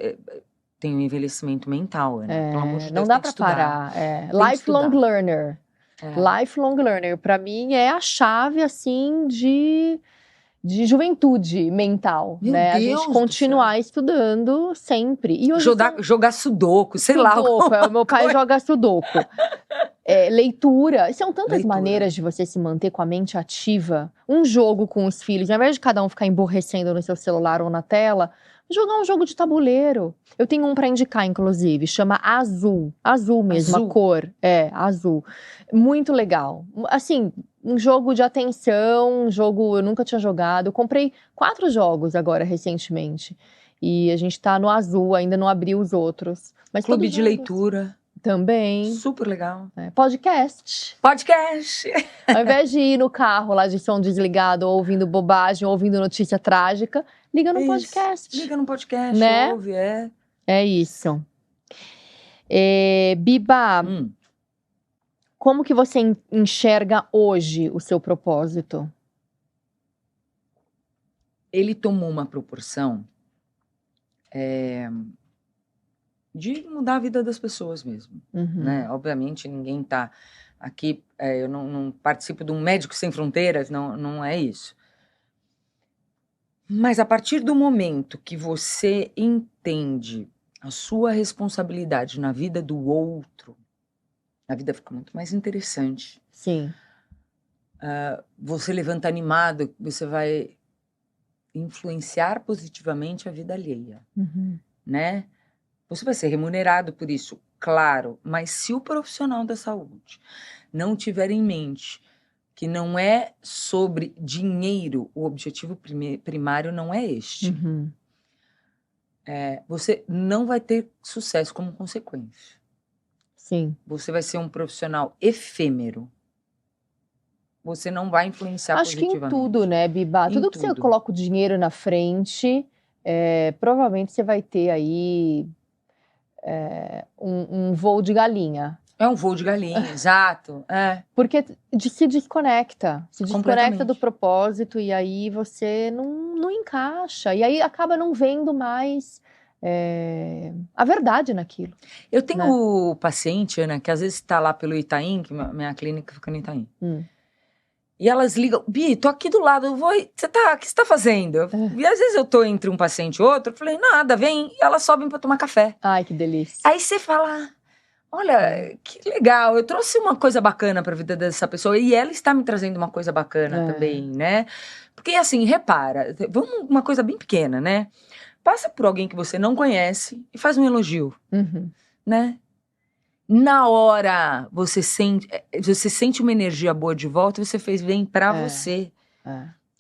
tem um envelhecimento mental, né? Pelo amor de Deus, não dá pra parar. Lifelong learner. Lifelong learner, pra mim, é a chave, assim, de juventude mental, Meu né? Deus, a gente continuar estudando sempre. E hoje jogar sudoku, sei lá. O meu pai joga sudoku. Leitura. São tantas maneiras de você se manter com a mente ativa. Um jogo com os filhos, ao invés de cada um ficar emborrecendo no seu celular ou na tela, jogar um jogo de tabuleiro. Eu tenho um pra indicar, inclusive, chama Azul. Azul mesmo, a cor. Azul. Muito legal. Assim, um jogo de atenção, um jogo eu nunca tinha jogado. Eu comprei 4 jogos agora, recentemente. E a gente tá no Azul, ainda não abriu os outros. Mas Clube de leitura. Também. Super legal. Podcast. Ao invés de ir no carro lá de som desligado, ouvindo bobagem, ouvindo notícia trágica, liga no podcast. Liga no podcast, né? ouve, É isso. Biba, como que você enxerga hoje o seu propósito? Ele tomou uma proporção de mudar a vida das pessoas mesmo, né? Obviamente, ninguém tá aqui, eu não participo de um Médicos Sem Fronteiras, não é isso. Mas a partir do momento que você entende a sua responsabilidade na vida do outro, a vida fica muito mais interessante. Sim. Você levanta animado, você vai influenciar positivamente a vida alheia, né? Você vai ser remunerado por isso, claro, mas se o profissional da saúde não tiver em mente que não é sobre dinheiro, o objetivo primário não é este. Você não vai ter sucesso como consequência. Sim. Você vai ser um profissional efêmero. Você não vai influenciar positivamente. Acho que em tudo, né, Biba? Tudo que você coloca o dinheiro na frente, provavelmente você vai ter aí um voo de galinha. É um voo de galinha, exato. Porque se desconecta. Se desconecta do propósito e aí você não encaixa. E aí acaba não vendo mais a verdade naquilo. Eu tenho paciente, Ana, que às vezes está lá pelo Itaim, que minha clínica fica no Itaim. E elas ligam, Bi, tô aqui do lado, o que você tá fazendo? E às vezes eu tô entre um paciente e outro, eu falei, nada, vem. E elas sobem pra tomar café. Ai, que delícia. Aí você fala, olha, que legal, eu trouxe uma coisa bacana pra vida dessa pessoa e ela está me trazendo uma coisa bacana também, né? Porque assim, repara, vamos uma coisa bem pequena, né? Passa por alguém que você não conhece e faz um elogio, né? Na hora, você sente uma energia boa de volta e você fez bem pra você.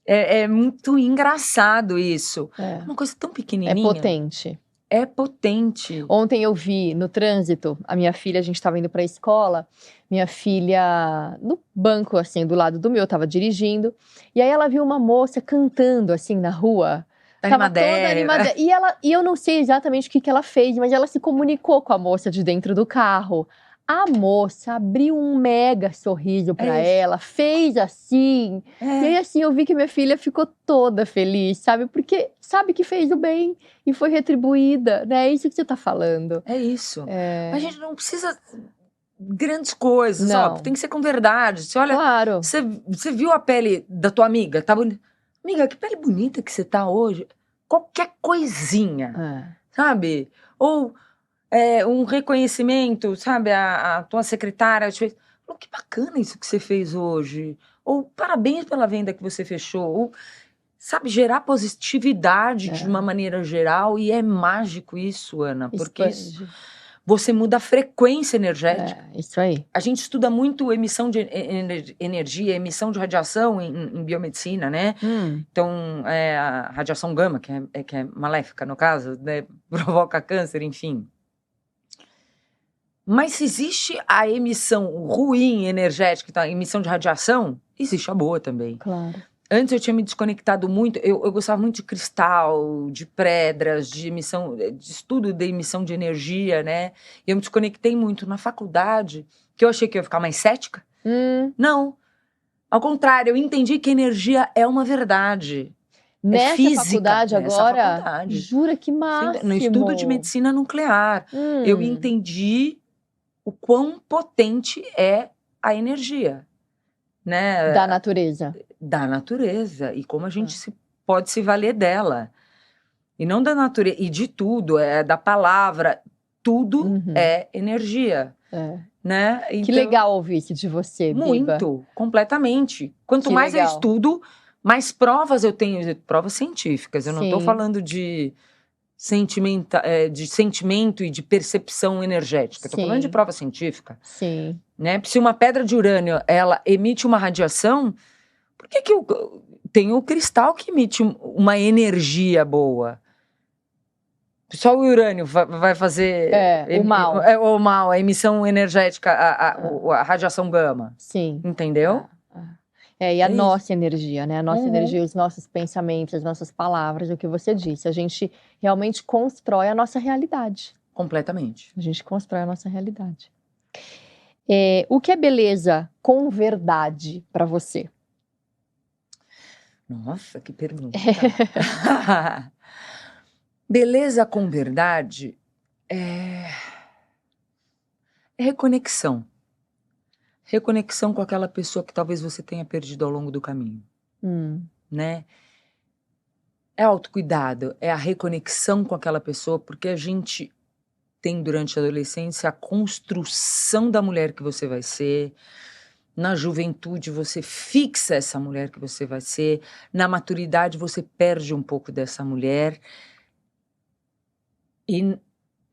É muito engraçado isso. É uma coisa tão pequenininha. É potente. É potente. Ontem eu vi no trânsito, a minha filha, a gente estava indo para a escola, minha filha no banco, assim, do lado do meu, estava dirigindo, e aí ela viu uma moça cantando, assim, na rua. Tava toda animada. E eu não sei exatamente o que ela fez, mas ela se comunicou com a moça de dentro do carro. A moça abriu um mega sorriso pra ela, fez assim. E aí, assim, eu vi que minha filha ficou toda feliz, sabe? Porque sabe que fez o bem e foi retribuída, né? É isso que você tá falando. É isso. A gente não precisa grandes coisas, ó. Tem que ser com verdade. Você olha, claro. Você viu a pele da tua amiga? Tá bonita. Amiga, que pele bonita que você tá hoje. Qualquer coisinha, sabe? Ou um reconhecimento, sabe? A tua secretária te fez. Que bacana isso que você fez hoje. Ou parabéns pela venda que você fechou. Ou, sabe, gerar positividade de uma maneira geral. E é mágico isso, Ana. Porque você muda a frequência energética. Isso aí. A gente estuda muito emissão de energia, emissão de radiação em biomedicina, né? Então, a radiação gama, que é maléfica no caso, né? Provoca câncer, enfim. Mas se existe a emissão ruim energética, então a emissão de radiação, existe a boa também. Claro. Antes eu tinha me desconectado muito, eu gostava muito de cristal, de pedras, de estudo de emissão de energia, né? E eu me desconectei muito na faculdade, que eu achei que eu ia ficar mais cética. Não. Ao contrário, eu entendi que energia é uma verdade. Nessa física, faculdade agora? Jura, que máximo! No estudo de medicina nuclear. Eu entendi o quão potente é a energia, né? Da natureza. Da natureza. E como a gente pode se valer dela. E não da natureza, e de tudo, da palavra. Tudo é energia. Né? Então, que legal ouvir isso de você, Biba. Muito, completamente. Quanto mais eu estudo, mais provas eu tenho. Provas científicas. Eu não estou falando de sentimento e de percepção energética. Estou falando de prova científica. Sim. Né? Se uma pedra de urânio ela emite uma radiação, por que tem o cristal que emite uma energia boa? Só o urânio vai fazer o mal. O mal, a emissão energética, a radiação gama. Sim. Entendeu? E a nossa energia, né? A nossa energia, os nossos pensamentos, as nossas palavras, o que você disse. A gente realmente constrói a nossa realidade. Completamente. A gente constrói a nossa realidade. O que é beleza com verdade para você? Nossa, que pergunta. Beleza com verdade é reconexão. Reconexão com aquela pessoa que talvez você tenha perdido ao longo do caminho. Né? É autocuidado, é a reconexão com aquela pessoa, porque a gente tem durante a adolescência a construção da mulher que você vai ser. Na juventude você fixa essa mulher que você vai ser. Na maturidade você perde um pouco dessa mulher. E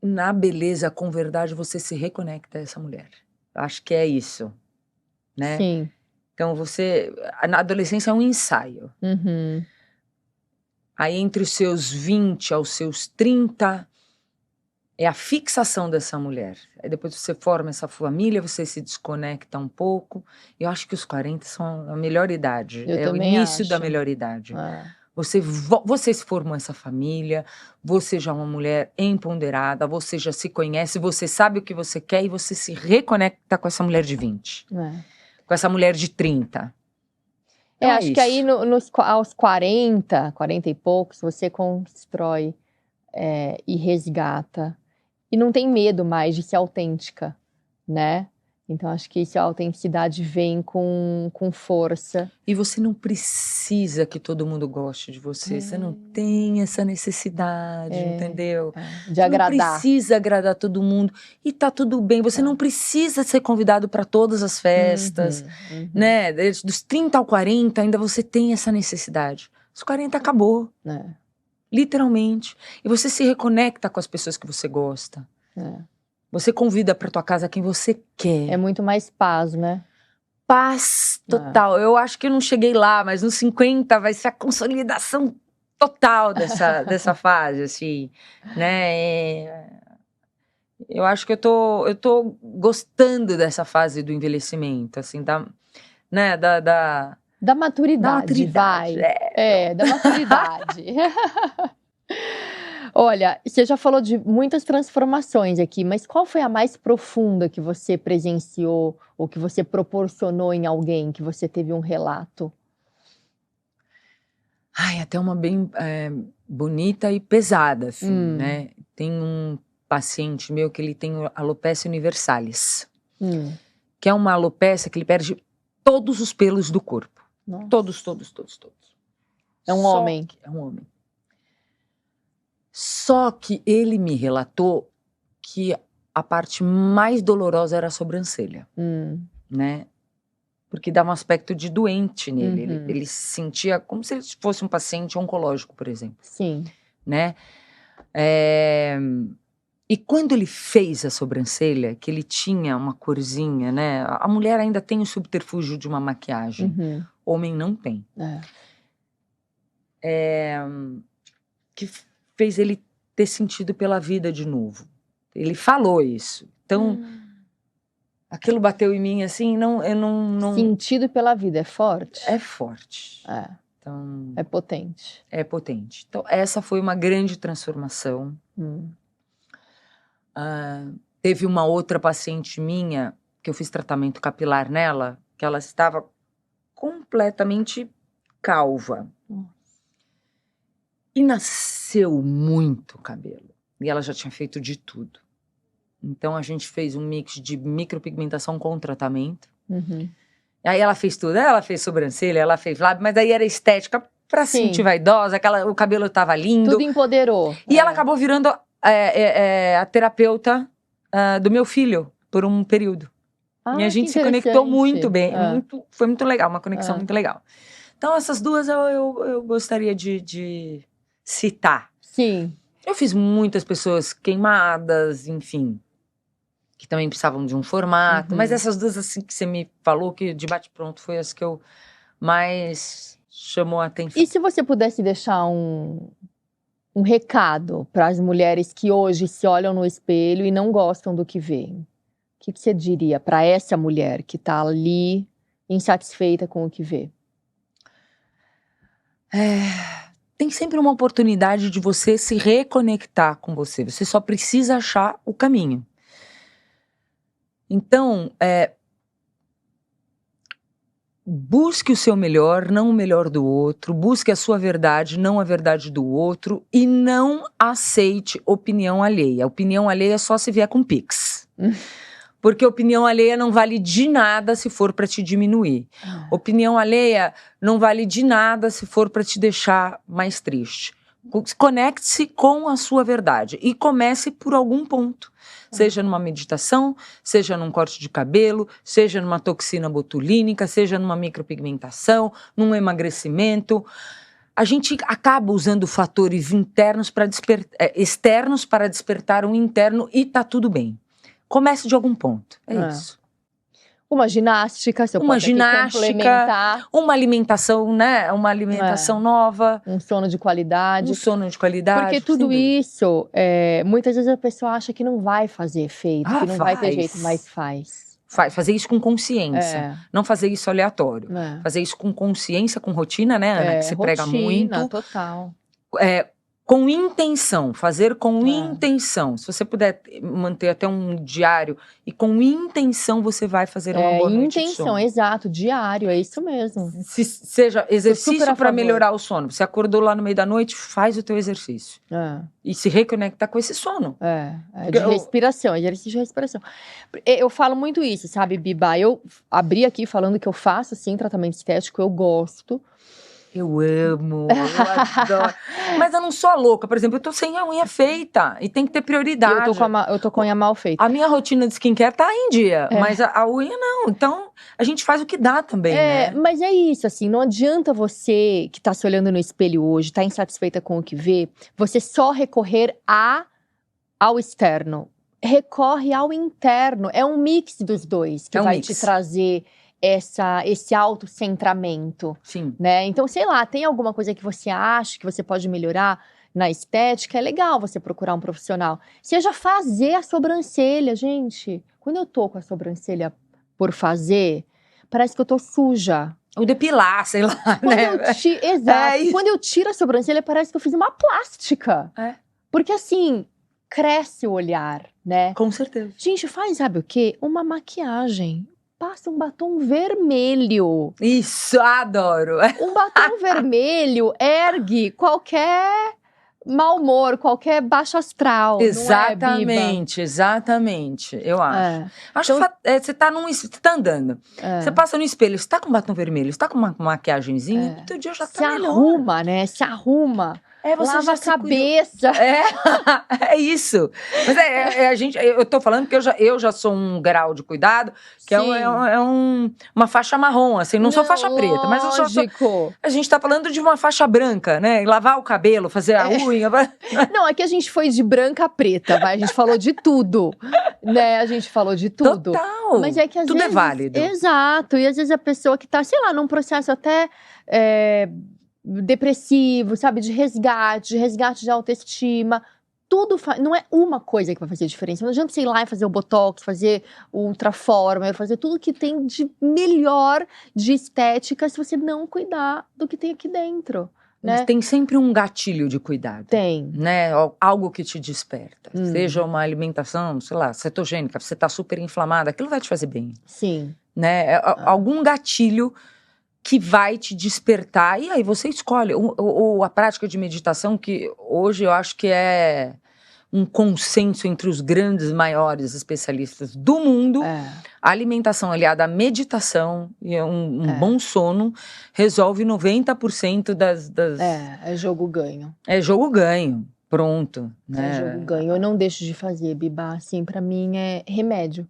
na beleza com verdade você se reconecta a essa mulher. Acho que é isso. Né? Sim. Então na adolescência é um ensaio. Aí entre os seus 20 aos seus 30 é a fixação dessa mulher. Aí depois você forma essa família, você se desconecta um pouco. Eu acho que os 40 são a melhor idade. É o início da melhor idade. Você se formou essa família, você já é uma mulher empoderada, você já se conhece, você sabe o que você quer e você se reconecta com essa mulher de 20. Com essa mulher de 30. Então acho que aí aos 40 e poucos, você constrói e resgata. E não tem medo mais de ser autêntica, né? Então, acho que a autenticidade vem com força. E você não precisa que todo mundo goste de você. Você não tem essa necessidade, entendeu? De agradar. Você não precisa agradar todo mundo. E tá tudo bem. Você não precisa ser convidado para todas as festas. Né? Dos 30 ao 40, ainda você tem essa necessidade. Os 40 acabou. Literalmente. E você se reconecta com as pessoas que você gosta. Você convida pra tua casa quem você quer. É muito mais paz, né? Paz total. Eu acho que eu não cheguei lá, mas nos 50 vai ser a consolidação total dessa fase, assim, né? Eu acho que eu tô gostando dessa fase do envelhecimento, assim, né, Da maturidade, vai. Da maturidade. Olha, você já falou de muitas transformações aqui, mas qual foi a mais profunda que você presenciou ou que você proporcionou em alguém, que você teve um relato? Ai, até uma bem bonita e pesada, assim, né? Tem um paciente meu que ele tem alopecia universalis, que é uma alopecia que ele perde todos os pelos do corpo. Nossa. Todos. É um homem? É um homem. Só que ele me relatou que a parte mais dolorosa era a sobrancelha, né? Porque dá um aspecto de doente nele. Ele se sentia como se ele fosse um paciente oncológico, por exemplo. Sim. Né? E quando ele fez a sobrancelha, que ele tinha uma corzinha, né? A mulher ainda tem o subterfúgio de uma maquiagem. Homem não tem. Que fez ele ter sentido pela vida de novo. Ele falou isso. Então, aquilo bateu em mim assim, eu não... Sentido pela vida, é forte? É forte. Então, é potente. É potente. Então, essa foi uma grande transformação. Teve uma outra paciente minha, que eu fiz tratamento capilar nela, que ela estava completamente calva. E nasceu muito cabelo. E ela já tinha feito de tudo. Então, a gente fez um mix de micropigmentação com tratamento. Aí ela fez tudo. Ela fez sobrancelha, ela fez lábio, mas aí era estética pra sentir vaidosa. O cabelo tava lindo. Tudo empoderou. E ela acabou virando a terapeuta do meu filho por um período. E a gente se conectou muito bem. Foi muito legal, uma conexão muito legal. Então, essas duas eu gostaria de citar. Sim. Eu fiz muitas pessoas queimadas, enfim, que também precisavam de um formato. Mas essas duas, assim, que você me falou, que de bate-pronto, foi as que eu mais chamou a atenção. E se você pudesse deixar um recado para as mulheres que hoje se olham no espelho e não gostam do que veem? O que você diria para essa mulher que está ali insatisfeita com o que vê? Tem sempre uma oportunidade de você se reconectar com você. Você só precisa achar o caminho. Então, busque o seu melhor, não o melhor do outro. Busque a sua verdade, não a verdade do outro. E não aceite opinião alheia. A opinião alheia só se vier com Pix. Porque opinião alheia não vale de nada se for para te diminuir. Opinião alheia não vale de nada se for para te deixar mais triste. Conecte-se com a sua verdade e comece por algum ponto. Seja numa meditação, seja num corte de cabelo, seja numa toxina botulínica, seja numa micropigmentação, num emagrecimento. A gente acaba usando fatores externos para despertar um interno e tá tudo bem. Comece de algum ponto, isso. Uma ginástica, se eu posso complementar. Uma alimentação, né? Uma alimentação nova. Um sono de qualidade. Porque tudo isso, muitas vezes a pessoa acha que não vai fazer efeito, que não vai ter jeito, mas faz. Fazer isso com consciência. Não fazer isso aleatório. Fazer isso com consciência, com rotina, né, Ana? Que você prega muito. Total. Com intenção, fazer com intenção. Se você puder manter até um diário e com intenção você vai fazer uma boa noite de sono. Exato, diário, é isso mesmo. Seja exercício para melhorar o sono. Você acordou lá no meio da noite, faz o teu exercício. E se reconecta com esse sono. De respiração, exercício de respiração. Eu falo muito isso, sabe, Biba? Eu abri aqui falando que eu faço, assim, tratamento estético, eu gosto. Eu amo, eu adoro. Mas eu não sou a louca, por exemplo, eu tô sem a unha feita e tem que ter prioridade. Eu tô com a unha mal feita. A minha rotina de skincare tá em dia, mas a unha não. Então, a gente faz o que dá também, né? Mas é isso, assim, não adianta você que tá se olhando no espelho hoje, tá insatisfeita com o que vê, você só recorrer ao externo. recorre ao interno. É um mix dos dois que vai te trazer esse autocentramento. Sim. Né? Então, sei lá, tem alguma coisa que você acha que você pode melhorar na estética? É legal você procurar um profissional. Seja fazer a sobrancelha, gente. Quando eu tô com a sobrancelha por fazer, parece que eu tô suja. Ou depilar, sei lá, né? Exato. Quando eu tiro a sobrancelha, parece que eu fiz uma plástica. Porque assim, cresce o olhar, né? Com certeza. Gente, faz, sabe o quê? Uma maquiagem. Passa um batom vermelho. Isso, adoro. Um batom vermelho ergue qualquer mau humor, qualquer baixo astral. Exatamente, não é, exatamente, eu acho. Acho então, que você tá andando, você passa no espelho, você tá com batom vermelho, você tá com uma maquiagenzinha, o teu dia já tá melhor. Se arruma, né? Se arruma. Você lava já a cabeça. É isso. Mas eu tô falando que eu já sou um grau de cuidado, que é uma faixa marrom, assim, não sou faixa preta, mas eu já sou. A gente tá falando de uma faixa branca, né? Lavar o cabelo, fazer a unha. Não, aqui a gente foi de branca a preta, vai. A gente falou de tudo, né? A gente falou de tudo. Total. Mas é que às tudo vezes, é válido. Exato. E às vezes a pessoa que tá, sei lá, num processo até depressivo, sabe? De resgate de autoestima. Tudo não é uma coisa que vai fazer diferença. Não adianta você ir lá e fazer o botox, fazer o ultraformer, fazer tudo que tem de melhor de estética se você não cuidar do que tem aqui dentro. Né? Mas tem sempre um gatilho de cuidado. Tem. Né? Algo que te desperta. Seja uma alimentação, sei lá, cetogênica, você tá super inflamada, aquilo vai te fazer bem. Sim. Né? Algum gatilho que vai te despertar, e aí você escolhe. Ou a prática de meditação, que hoje eu acho que é um consenso entre os grandes, maiores especialistas do mundo. A alimentação aliada à meditação e um bom sono resolve 90% das... É jogo ganho. É jogo ganho, pronto. Né? É jogo ganho. Eu não deixo de fazer, Biba, assim, pra mim é remédio.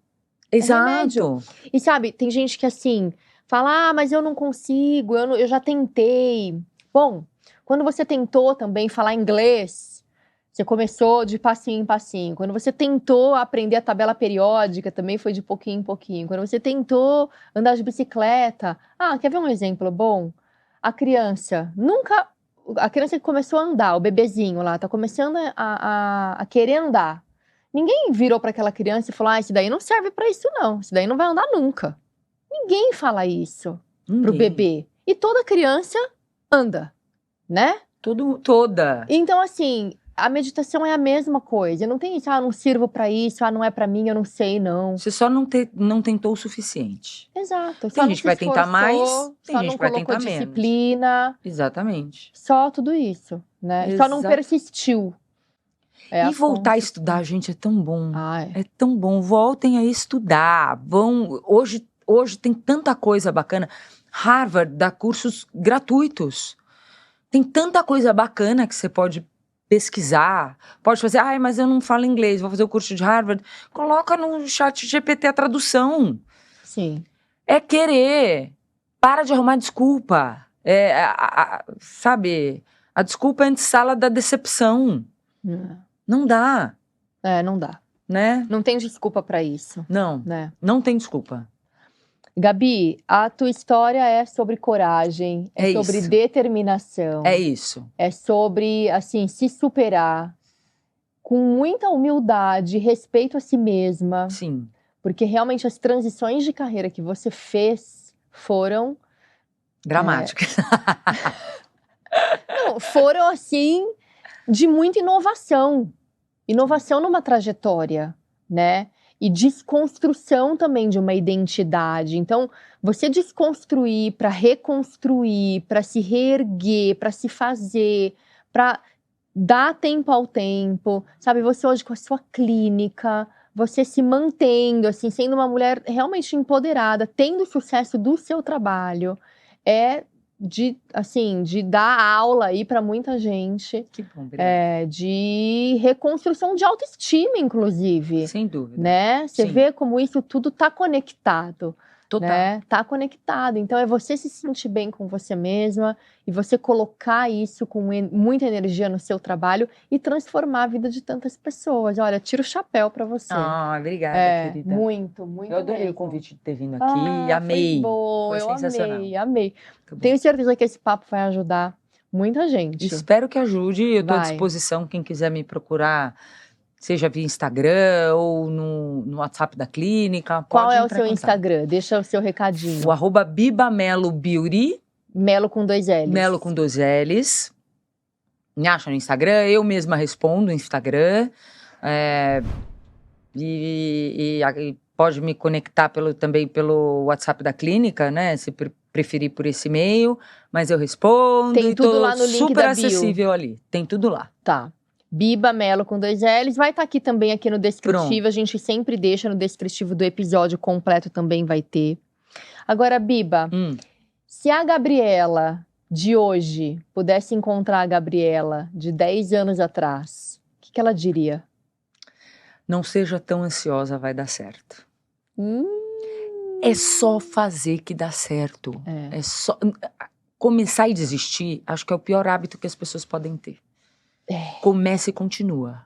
Exato. É remédio. E sabe, tem gente que assim... Fala, mas eu não consigo, eu já tentei. Bom, quando você tentou também falar inglês, você começou de passinho em passinho. Quando você tentou aprender a tabela periódica, também foi de pouquinho em pouquinho. Quando você tentou andar de bicicleta... quer ver um exemplo bom? A criança que começou a andar, o bebezinho lá, tá começando a querer andar. Ninguém virou para aquela criança e falou, esse daí não serve para isso não, esse daí não vai andar nunca. Ninguém fala isso pro bebê. E toda criança anda, né? Toda. Então, assim, a meditação é a mesma coisa. Não tem isso, não sirvo pra isso, não é pra mim, eu não sei, não. Você só não tentou o suficiente. Exato. Tem gente que vai tentar mais, tem gente que vai tentar menos. Disciplina. Exatamente. Só tudo isso, né? Só não persistiu. E voltar a estudar, gente, é tão bom. É tão bom. Voltem a estudar. Hoje tem tanta coisa bacana. Harvard dá cursos gratuitos. Tem tanta coisa bacana que você pode pesquisar. Pode fazer, mas eu não falo inglês, vou fazer o curso de Harvard. Coloca no chat GPT a tradução. Sim. É querer. Para de arrumar desculpa. Sabe? A desculpa é a antessala da decepção. Não dá. Não dá. Né? Não tem desculpa pra isso. Não. Né? Não tem desculpa. Gabi, a tua história é sobre coragem, é sobre determinação. É isso. É sobre, assim, se superar com muita humildade, respeito a si mesma. Sim. Porque realmente as transições de carreira que você fez foram... dramáticas. Não, foram, assim, de muita inovação. Inovação numa trajetória, né? E desconstrução também de uma identidade. Então, você desconstruir para reconstruir, para se reerguer, para se fazer, para dar tempo ao tempo, sabe? Você hoje com a sua clínica, você se mantendo, assim, sendo uma mulher realmente empoderada, tendo sucesso do seu trabalho, de dar aula aí para muita gente. Que bom, obrigada. De reconstrução de autoestima, inclusive. Sem dúvida. Né? Você vê como isso tudo tá conectado, Total. né? Tá conectado. Então, é você se sentir bem com você mesma e você colocar isso com muita energia no seu trabalho e transformar a vida de tantas pessoas. Olha, tiro o chapéu pra você. Obrigada, querida. Muito, muito Eu adorei mesmo. o convite de ter vindo aqui, Foi amei. bom, Foi eu sensacional. amei. Tá bom. Tenho certeza que esse papo vai ajudar muita gente. Espero que ajude, eu estou à Vai. disposição, quem quiser me procurar, seja via Instagram ou no WhatsApp da clínica. Qual pode é o entrar seu em contato. Instagram? Deixa o seu recadinho. O @Bibamelo Beauty, Melo com 2 L's. Melo com 2 L's. Me acha no Instagram, eu mesma respondo no Instagram. E pode me conectar também pelo WhatsApp da clínica, né? Se preferir por esse e-mail, mas eu respondo. Tem tudo lá no link super da bio. acessível ali. Tem tudo lá. Tá. Biba Melo com 2 L's. Vai estar aqui também aqui no descritivo. Pronto. A gente sempre deixa no descritivo do episódio completo também vai ter. Agora, Biba, se a Gabriela de hoje pudesse encontrar a Gabriela de 10 anos atrás, o que ela diria? Não seja tão ansiosa, vai dar certo. É só fazer que dá certo. É só começar e desistir, acho que é o pior hábito que as pessoas podem ter. Começa e continua.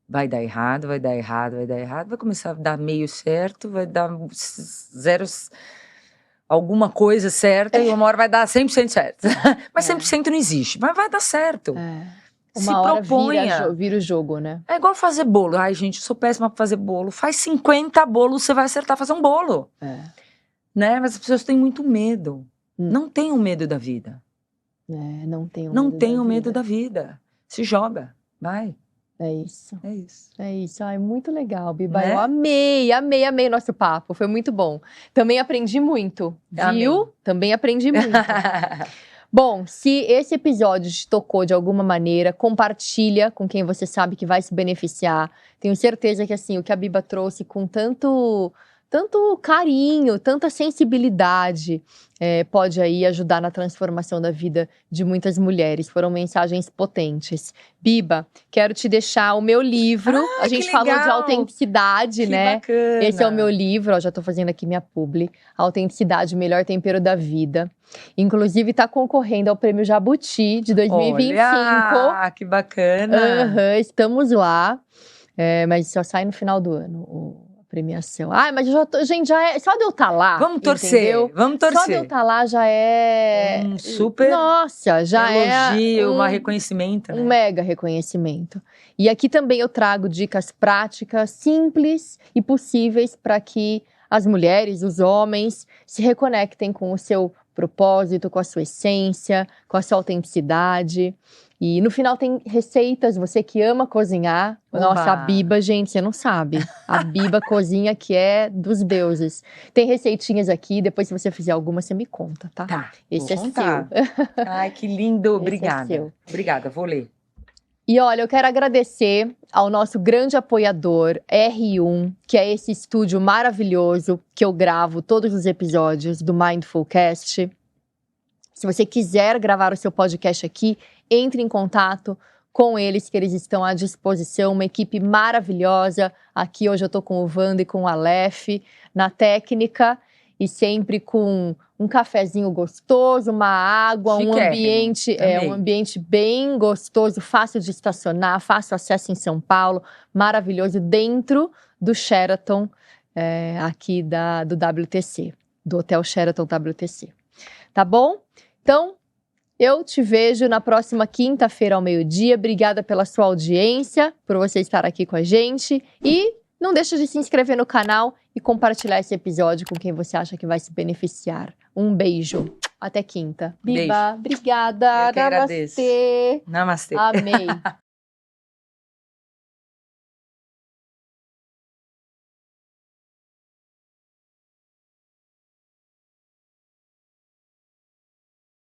Vai dar errado, vai dar errado, vai dar errado, vai começar a dar meio certo, vai dar zeros, alguma coisa certa e uma hora vai dar 100% certo. Mas 100% não existe, mas vai dar certo. Uma Se hora proponha. vira o jogo, né? É igual fazer bolo. Ai, gente, eu sou péssima pra fazer bolo. Faz 50 bolos, você vai acertar fazer um bolo. Né? Mas as pessoas têm muito medo. Não tenham medo da vida. Não tenham medo da vida. Se joga, vai. É isso. É isso. É isso. Ai, muito legal, Biba. Né? Eu amei o nosso papo. Foi muito bom. Também aprendi muito, viu? Amei. Também aprendi muito. Bom, se esse episódio te tocou de alguma maneira, compartilha com quem você sabe que vai se beneficiar. Tenho certeza que, assim, o que a Biba trouxe com tanto carinho, tanta sensibilidade, pode aí ajudar na transformação da vida de muitas mulheres. Foram mensagens potentes. Biba, quero te deixar o meu livro. A gente falou de autenticidade, né? Bacana. Esse é o meu livro, ó, já tô fazendo aqui minha publi. Autenticidade, o melhor tempero da vida. Inclusive, tá concorrendo ao Prêmio Jabuti de 2025. Olha, que bacana. Estamos lá. Mas só sai no final do ano premiação. Ai, mas gente, já é. Só de eu estar lá. Vamos torcer, vamos torcer. Só de eu estar lá já é. Um super. Nossa, já elogio, um reconhecimento. Um mega reconhecimento. E aqui também eu trago dicas práticas, simples e possíveis para que as mulheres, os homens, se reconectem com o seu propósito, com a sua essência, com a sua autenticidade. E no final tem receitas, você que ama cozinhar. Oba. Nossa, a Biba, gente, você não sabe. A Biba cozinha que é dos deuses. Tem receitinhas aqui, depois se você fizer alguma, você me conta, tá? Tá, esse é contar. seu. Ai, que lindo, obrigada. Esse é seu. Obrigada, vou ler. E olha, eu quero agradecer ao nosso grande apoiador, R1, que é esse estúdio maravilhoso que eu gravo todos os episódios do Mindfulcast. Se você quiser gravar o seu podcast aqui, entre em contato com eles, que eles estão à disposição. Uma equipe maravilhosa. Aqui hoje eu tô com o Wanda e com o Aleph na técnica. E sempre com um cafezinho gostoso, uma água, um ambiente bem gostoso, fácil de estacionar, fácil acesso em São Paulo, maravilhoso, dentro do Sheraton, aqui do WTC, do Hotel Sheraton WTC. Tá bom? Então, eu te vejo na próxima quinta-feira ao meio-dia. Obrigada pela sua audiência, por você estar aqui com a gente. E não deixa de se inscrever no canal e compartilhar esse episódio com quem você acha que vai se beneficiar. Um beijo. Até quinta. Biba, obrigada. Eu que agradeço. Namastê. Namastê. Amei.